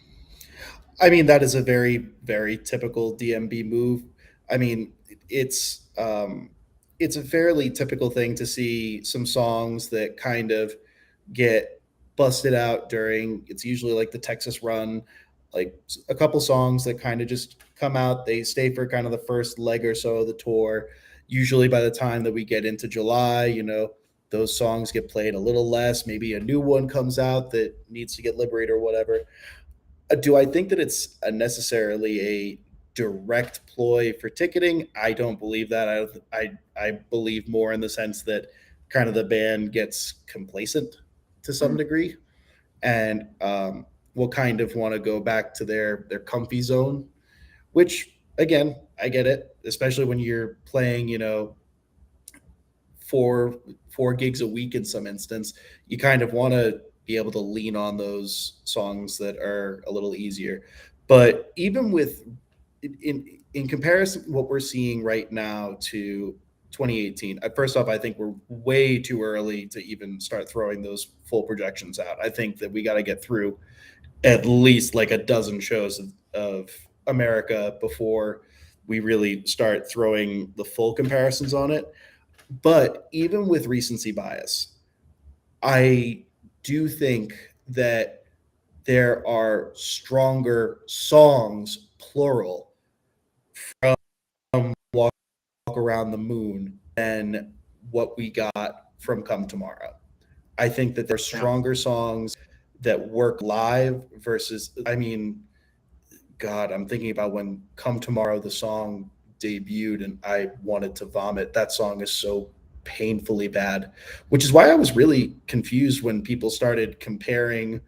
I mean, that is a very, very typical DMB move. I mean, it's a fairly typical thing to see some songs that kind of get busted out during, it's usually like the Texas run, like a couple songs that kind of just come out. They stay for kind of the first leg or so of the tour. Usually by the time that we get into July, those songs get played a little less. Maybe a new one comes out that needs to get liberated or whatever. Do I think that it's necessarily a direct ploy for ticketing? I don't believe that. I believe more in the sense that kind of the band gets complacent to some degree, and will kind of want to go back to their comfy zone, which again, I get it, especially when you're playing, four gigs a week in some instance. You kind of want to be able to lean on those songs that are a little easier. But even with in comparison, what we're seeing right now to 2018, first off, I think we're way too early to even start throwing those full projections out. I think that we got to get through at least like a dozen shows of America before we really start throwing the full comparisons on it. But even with recency bias, I do think that there are stronger songs, plural, from Walk Around the Moon than what we got from Come Tomorrow. I think that there's Yeah. stronger songs that work live versus, I mean, God, I'm thinking about when Come Tomorrow, the song debuted, and I wanted to vomit. That song is so painfully bad, which is why I was really confused when people started comparing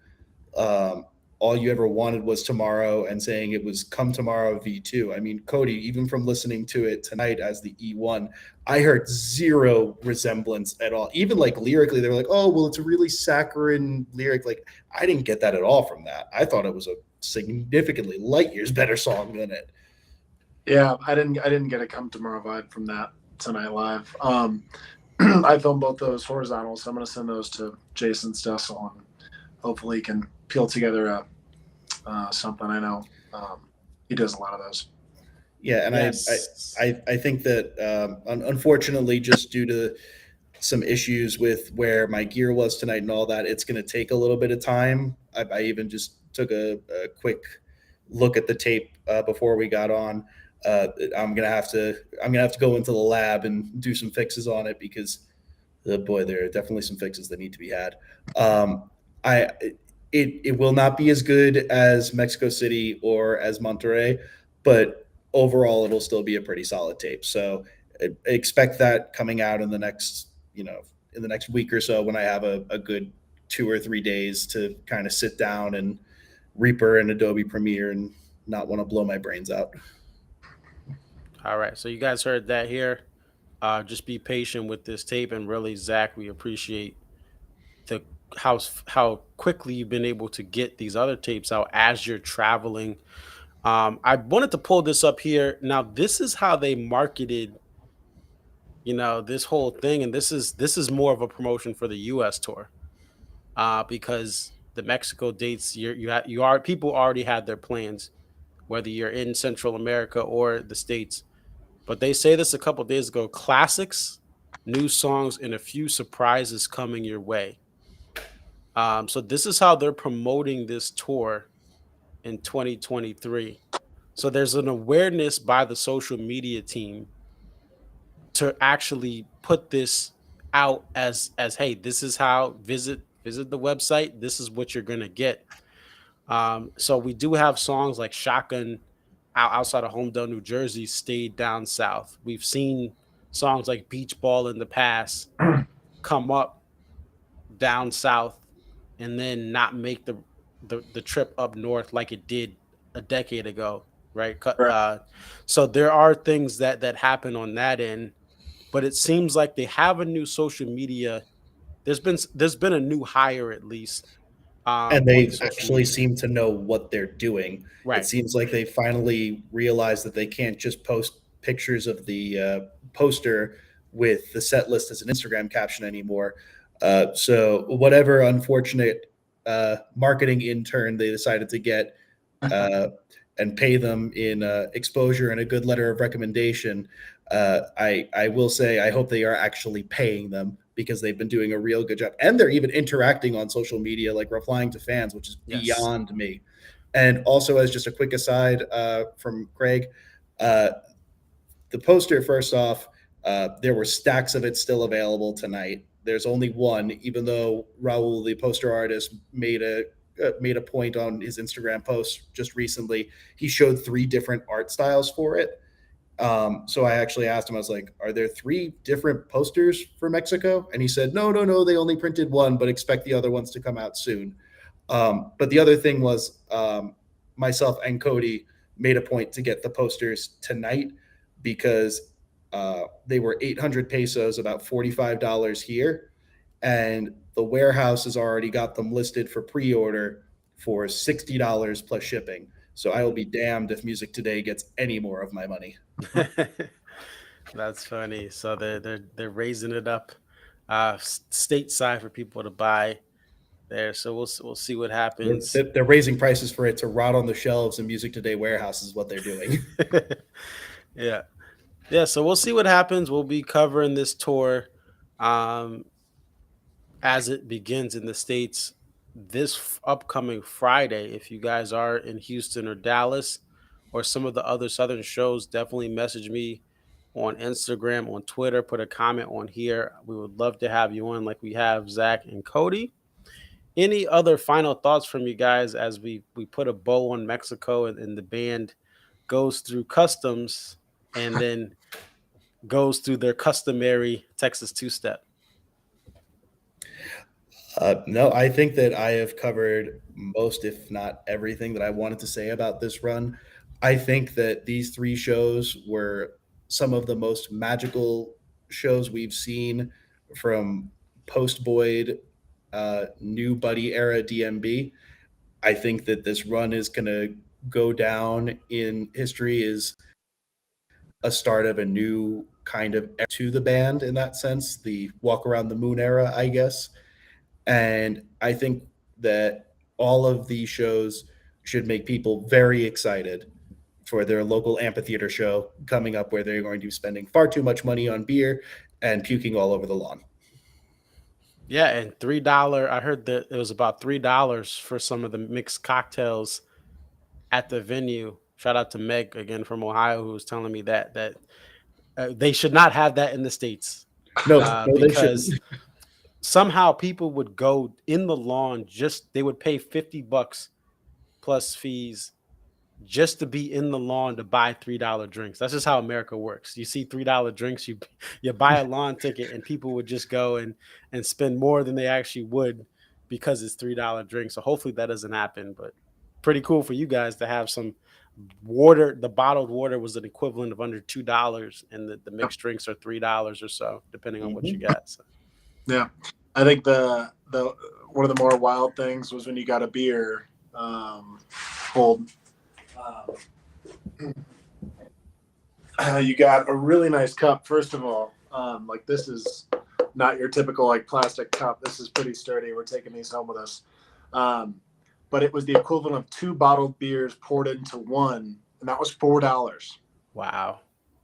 um, All You Ever Wanted Was Tomorrow and saying it was Come Tomorrow V2. I mean, Cody, even from listening to it tonight as the E1, I heard zero resemblance at all. Even like lyrically, they were like, oh, well, it's a really saccharine lyric. Like, I didn't get that at all from that. I thought it was a significantly light years better song than it. Yeah, I didn't get a Come Tomorrow vibe from that tonight live. I filmed both those horizontals, so I'm gonna send those to Jason Stessel, and hopefully he can peel together something. I know he does a lot of those. Yeah, and Yes. I think that unfortunately, just due to some issues with where my gear was tonight and all that, it's going to take a little bit of time. I even just took a quick look at the tape before we got on. I'm gonna have to go into the lab and do some fixes on it because, boy, there are definitely some fixes that need to be had. I it will not be as good as Mexico City or as Monterrey, but overall it'll still be a pretty solid tape. So expect that coming out in the next, in the next week or so when I have a good 2 or 3 days to kind of sit down and Reaper and Adobe Premiere and not want to blow my brains out. All right. So you guys heard that here. Just be patient with this tape, and really, Zach, we appreciate the how quickly you've been able to get these other tapes out as you're traveling. I wanted to pull this up here. Now, this is how they marketed, this whole thing, and this is more of a promotion for the U.S. tour, because the Mexico dates, you are people already had their plans, whether you're in Central America or the States. But they say this a couple days ago: classics, new songs, and a few surprises coming your way. So this is how they're promoting this tour in 2023. So there's an awareness by the social media team to actually put this out as hey, this is how visit the website. This is what you're gonna get. So we do have songs like Shotgun outside of Homedale, New Jersey, stayed down south. We've seen songs like Beach Ball in the past come up down south and then not make the trip up north like it did a decade ago, right? Right. So there are things that happen on that end, but it seems like they have a new social media. There's been a new hire at least And on the they social actually media, seem to know what they're doing. It right? seems like they finally realized that they can't just post pictures of the poster with the set list as an Instagram caption anymore. So whatever unfortunate marketing intern they decided to get uh, and pay them in exposure and a good letter of recommendation, I will say I hope they are actually paying them because they've been doing a real good job, and they're even interacting on social media, like replying to fans, which is Yes. beyond me. And also, as just a quick aside from Craig, uh, the poster, first off, there were stacks of it still available tonight. There's only one, even though Raul, the poster artist, made a point on his Instagram post just recently. He showed 3 different art styles for it. So I actually asked him, I was like, are there 3 different posters for Mexico? And he said, no, no, no, they only printed one, but expect the other ones to come out soon. But the other thing was, myself and Cody made a point to get the posters tonight because they were 800 pesos, about $45 here. And the warehouse has already got them listed for pre order for $60 plus shipping. So I will be damned if Music Today gets any more of my money. That's funny. So they're raising it up stateside for people to buy there. So we'll see what happens. They're raising prices for it to rot on the shelves in Music Today warehouse is what they're doing. Yeah. Yeah, so we'll see what happens. We'll be covering this tour um, as it begins in the States this upcoming Friday. If you guys are in Houston or Dallas or some of the other Southern shows, definitely message me on Instagram, on Twitter, put a comment on here. We would love to have you on like we have Zach and Cody. Any other final thoughts from you guys as we put a bow on Mexico and the band goes through customs and then goes through their customary Texas two-step? No, I think that I have covered most, if not everything, that I wanted to say about this run. I think that these three shows were some of the most magical shows we've seen from post Boyd, new Buddy era DMB. I think that this run is going to go down in history as a start of a new kind of era to the band in that sense, the Walk Around the Moon era, I guess. And I think that all of these shows should make people very excited for their local amphitheater show coming up, where they're going to be spending far too much money on beer and puking all over the lawn. Yeah, and $3. I heard that it was about $3 for some of the mixed cocktails at the venue. Shout out to Meg again from Ohio, who was telling me that they should not have that in the States No, no, they shouldn't. because somehow people would go in the lawn, just they would pay $50 plus fees just to be in the lawn to buy $3 drinks. That's just how America works. You see $3 drinks, you buy a lawn ticket, and people would just go and spend more than they actually would because it's $3 drinks. So hopefully that doesn't happen. But pretty cool for you guys to have some water. The bottled water was an equivalent of under $2, and the mixed drinks are $3 or so, depending on what you got. So. Yeah, I think the one of the more wild things was when you got a beer pulled. You got a really nice cup. First of all, like this is not your typical like plastic cup. This is pretty sturdy. We're taking these home with us. But it was the equivalent of 2 bottled beers poured into one, and that was $4. Wow,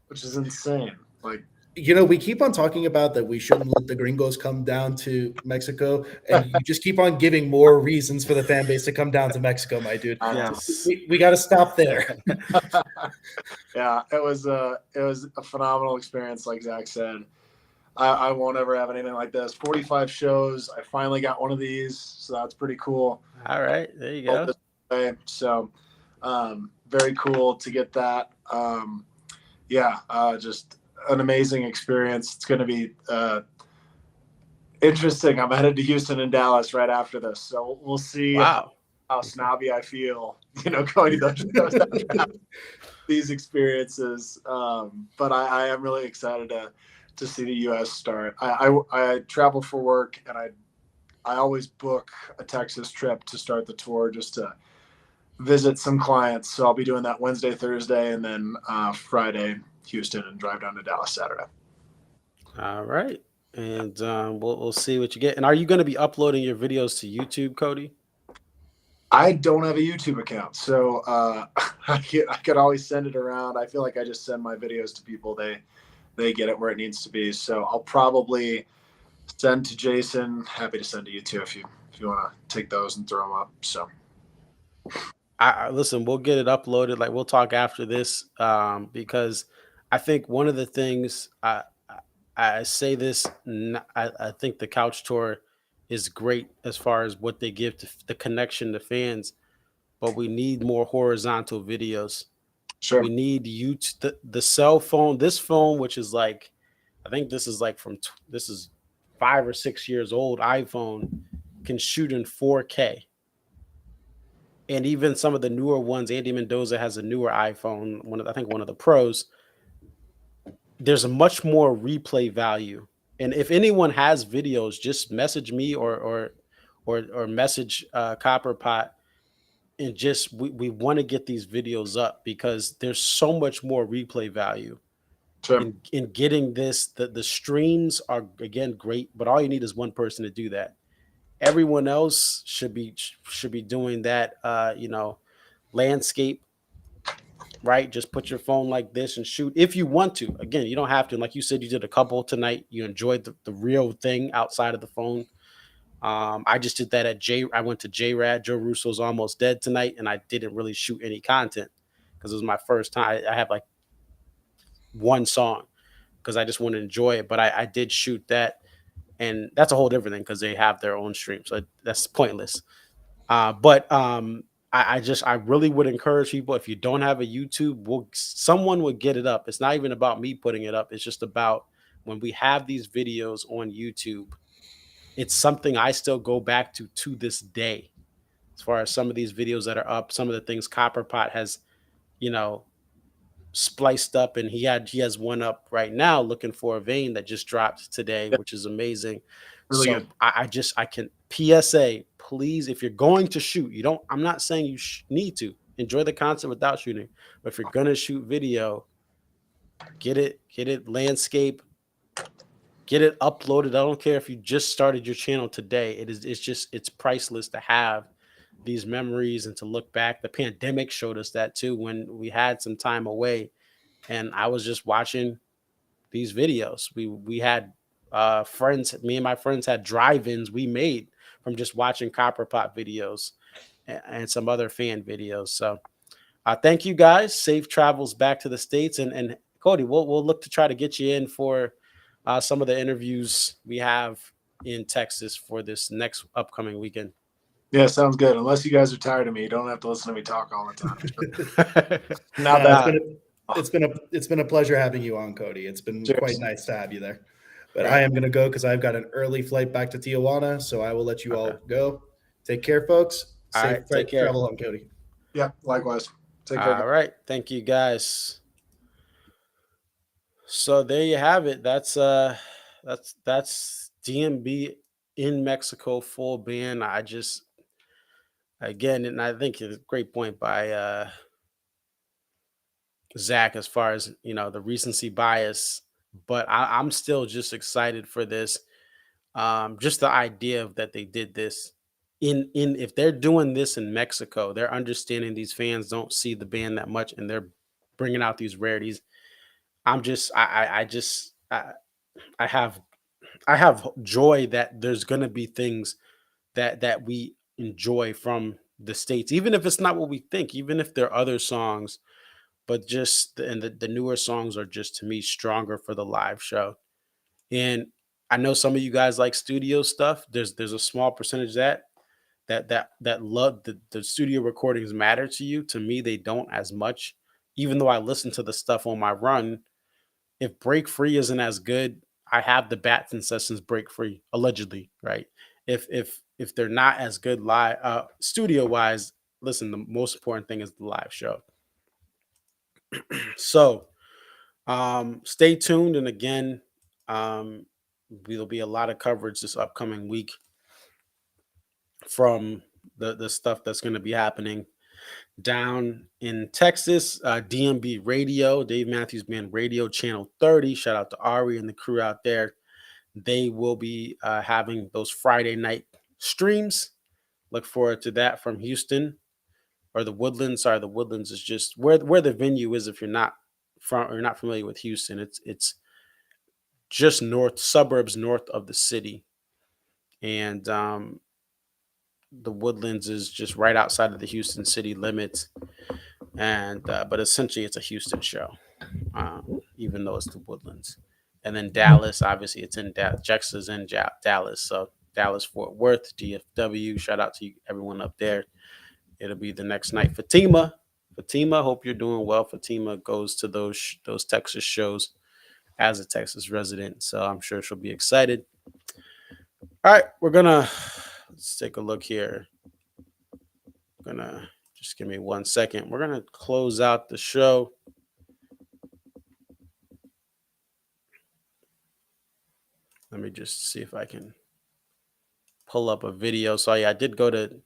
which is insane. Like, you know, we keep on talking about that we shouldn't let the gringos come down to Mexico, and you just keep on giving more reasons for the fan base to come down to Mexico, my dude. Yes. We got to stop there. Yeah, it was a phenomenal experience, like Zach said. I won't ever have anything like this. 45 shows. I finally got one of these, so that's pretty cool. All right, there you go. So, very cool to get that. Just an amazing experience. It's going to be interesting. I'm headed to Houston and Dallas right after this, so we'll see how snobby I feel, going to these experiences. But I am really excited to see the U.S. start. I travel for work, and I always book a Texas trip to start the tour just to visit some clients. So I'll be doing that Wednesday, Thursday, and then Friday, Houston, and drive down to Dallas Saturday. All right. And we'll see what you get. And are you going to be uploading your videos to YouTube, Cody? I don't have a YouTube account, so I could always send it around. I feel like I just send my videos to people. They get it where it needs to be. So I'll probably send to Jason. Happy to send to you too if you want to take those and throw them up. So I listen, we'll get it uploaded. Like, we'll talk after this because I think one of the things I say this, I think the Couch Tour is great as far as what they give to the connection to fans, but we need more horizontal videos. Sure. We need the cell phone, this phone, which is like, I think this is like this is 5 or 6 years old iPhone, can shoot in 4K. And even some of the newer ones, Andy Mendoza has a newer iPhone, I think one of the pros. There's a much more replay value. And if anyone has videos, just message me or message Copper Pot, and just we want to get these videos up because there's so much more replay value. Sure. In getting this. The streams are again great, but all you need is one person to do that. Everyone else should be doing that, landscape right? Just put your phone like this and shoot if you want to. Again, you don't have to. Like you said, you did a couple tonight. You enjoyed the real thing outside of the phone. I just did that at I went to JRAD, Joe Russo's Almost Dead tonight, and I didn't really shoot any content because it was my first time. I have like one song because I just want to enjoy it. But I did shoot that, and that's a whole different thing because they have their own stream, so that's pointless. But I really would encourage people, if you don't have a YouTube, someone would get it up. It's not even about me putting it up. It's just about when we have these videos on YouTube. It's something I still go back to this day. As far as some of these videos that are up, some of the things Copperpot has, you know, spliced up, and he has one up right now, looking for a vein, that just dropped today, Yeah, which is amazing. really So good. I can PSA, please, if you're going to shoot, you don't, I'm not saying you need to enjoy the content without shooting, but if you're gonna shoot video, get it landscape, get it uploaded. I don't care if you just started your channel today. It's priceless to have these memories and to look back. The pandemic showed us that too, when we had some time away, and I was just watching these videos. We had friends, me and my friends had drive-ins we made from just watching Copperpot videos and some other fan videos. So thank you guys. Safe travels back to the States. And Cody, we'll look to try to get you in for some of the interviews we have in Texas for this next upcoming weekend. Yeah, sounds good. Unless you guys are tired of me, you don't have to listen to me talk all the time. Now No, that it's been a pleasure having you on, Cody. It's been quite cheers. nice to have you there. But Right. I am going to go because I've got an early flight back to Tijuana, so I will let you Okay. all go. Take care, folks. All Safe right. Take care. travel home, Cody. Yeah, likewise. Take care. All right. Thank you guys. So there you have it. That's DMB in Mexico full ban. I just, again, and I think it's a great point by Zach, as far as, the recency bias, but I'm still just excited for this. Just the idea of that they did this in if they're doing this in Mexico, they're understanding these fans don't see the band that much, and they're bringing out these rarities. I'm just I just I have joy that there's gonna be things that we enjoy from the States, even if it's not what we think, even if there are other songs, but just the newer songs are just, to me, stronger for the live show. And I know some of you guys like studio stuff. There's a small percentage that love the studio recordings matter to you. To me, they don't as much. Even though I listen to the stuff on my run, if Break Free isn't as good, I have the Bats and Sessions Break Free, allegedly, right? If they're not as good live studio wise, listen, the most important thing is the live show. So stay tuned, and again, there'll be a lot of coverage this upcoming week from the stuff that's going to be happening down in Texas. DMB Radio, Dave Matthews Band Radio, Channel 30. Shout out to Ari and the crew out there. They will be having those Friday night streams. Look forward to that from Houston, or the Woodlands. Sorry, the Woodlands is just where the venue is. If you're not familiar with Houston, it's just suburbs north of the city, and the Woodlands is just right outside of the Houston city limits. And but essentially, it's a Houston show, even though it's the Woodlands. And then Dallas, obviously, it's in Dallas. Jexa's in Dallas, so Dallas, Fort Worth, DFW. Shout out to everyone up there. It'll be the next night. Fatima, hope you're doing well. Fatima goes to those Texas shows as a Texas resident, so I'm sure she'll be excited. All right, let's take a look here. Just give me 1 second. We're gonna close out the show. Let me just see if I can pull up a video. So yeah, I did go to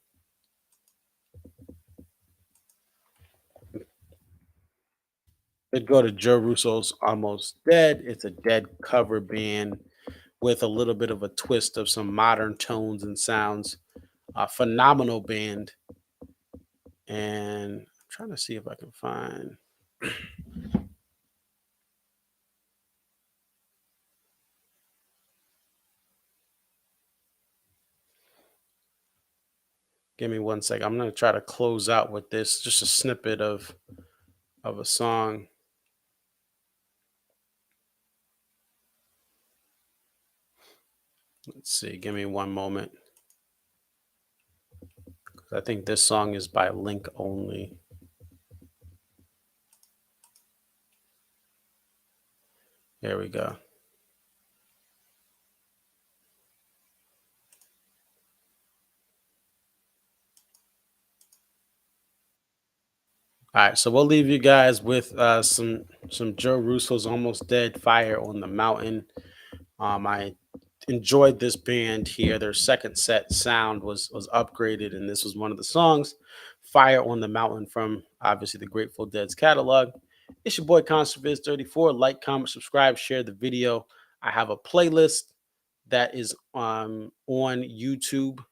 Joe Russo's Almost Dead. It's a Dead cover band with a little bit of a twist of some modern tones and sounds. A phenomenal band. And I'm trying to see if I can find Give me one sec. I'm gonna try to close out with this. Just a snippet of a song. Let's see. Give me one moment. I think this song is by link only. There we go. All right, so we'll leave you guys with some Joe Russo's "Almost Dead," "Fire on the Mountain." I enjoyed this band here. Their second set sound was upgraded, and this was one of the songs, "Fire on the Mountain," from obviously the Grateful Dead's catalog. It's your boy ConcertViz34. Like, comment, subscribe, share the video. I have a playlist that is on YouTube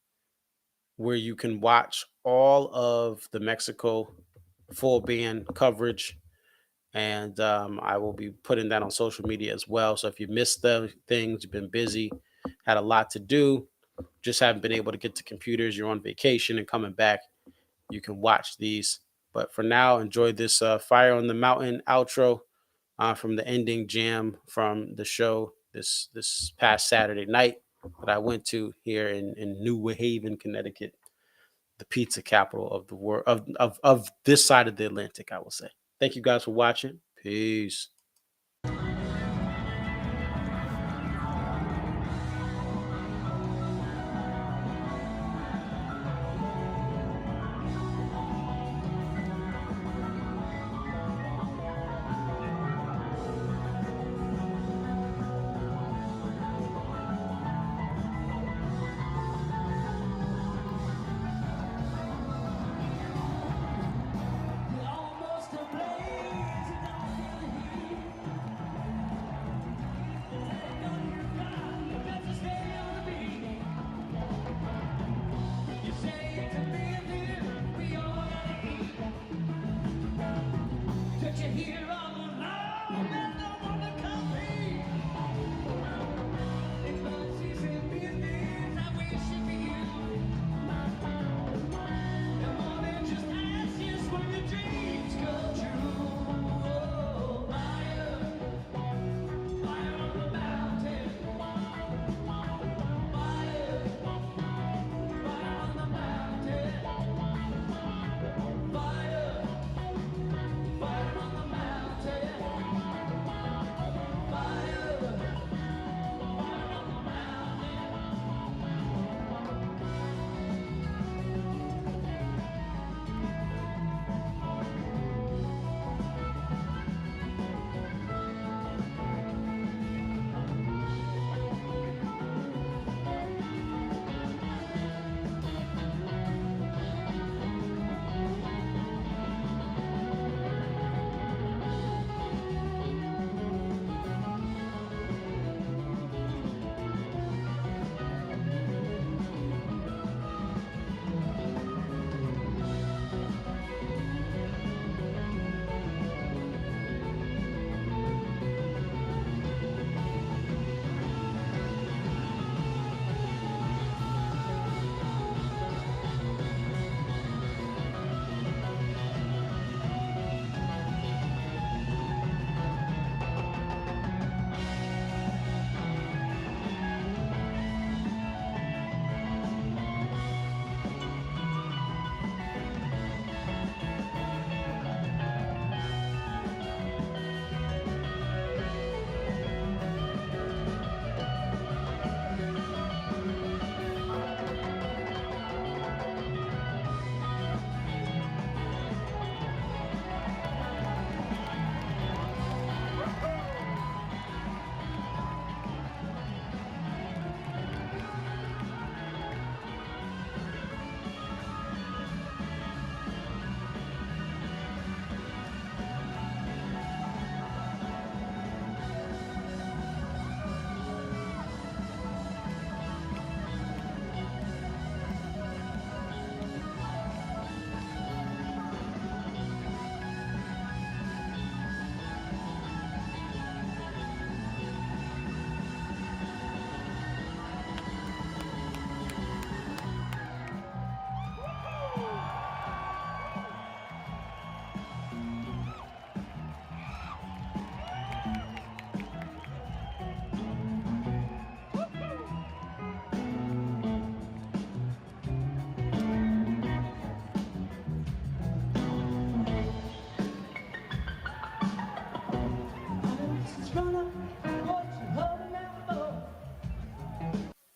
where you can watch all of the Mexico full band coverage. And I will be putting that on social media as well. So if you missed the things, you've been busy, had a lot to do, just haven't been able to get to computers, you're on vacation and coming back, you can watch these. But for now, enjoy this Fire on the Mountain outro from the ending jam from the show this past Saturday night that I went to here in New Haven, Connecticut, the pizza capital of the world, of this side of the Atlantic, I will say. Thank you guys for watching. Peace.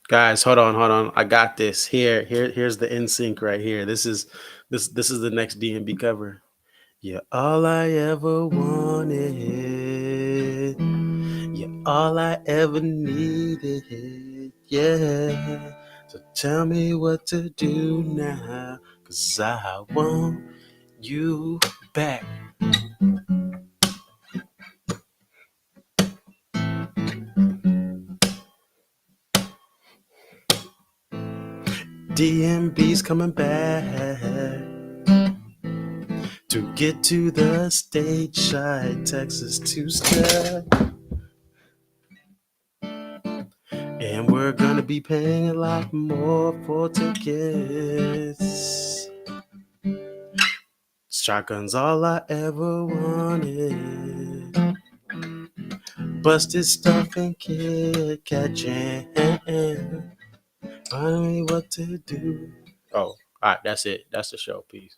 Guys, hold on. I got this. Here's the NSYNC right here. This is the next DMB cover. You're all I ever wanted. You're all I ever needed. Yeah. So tell me what to do now, 'cause I want you back. DMB's coming back to get to the stage side, Texas to step. And we're gonna be paying a lot more for tickets. Shotgun's all I ever wanted. Busted stuff and kid catching. Find me what to do. Oh, all right, that's it. That's the show. Peace.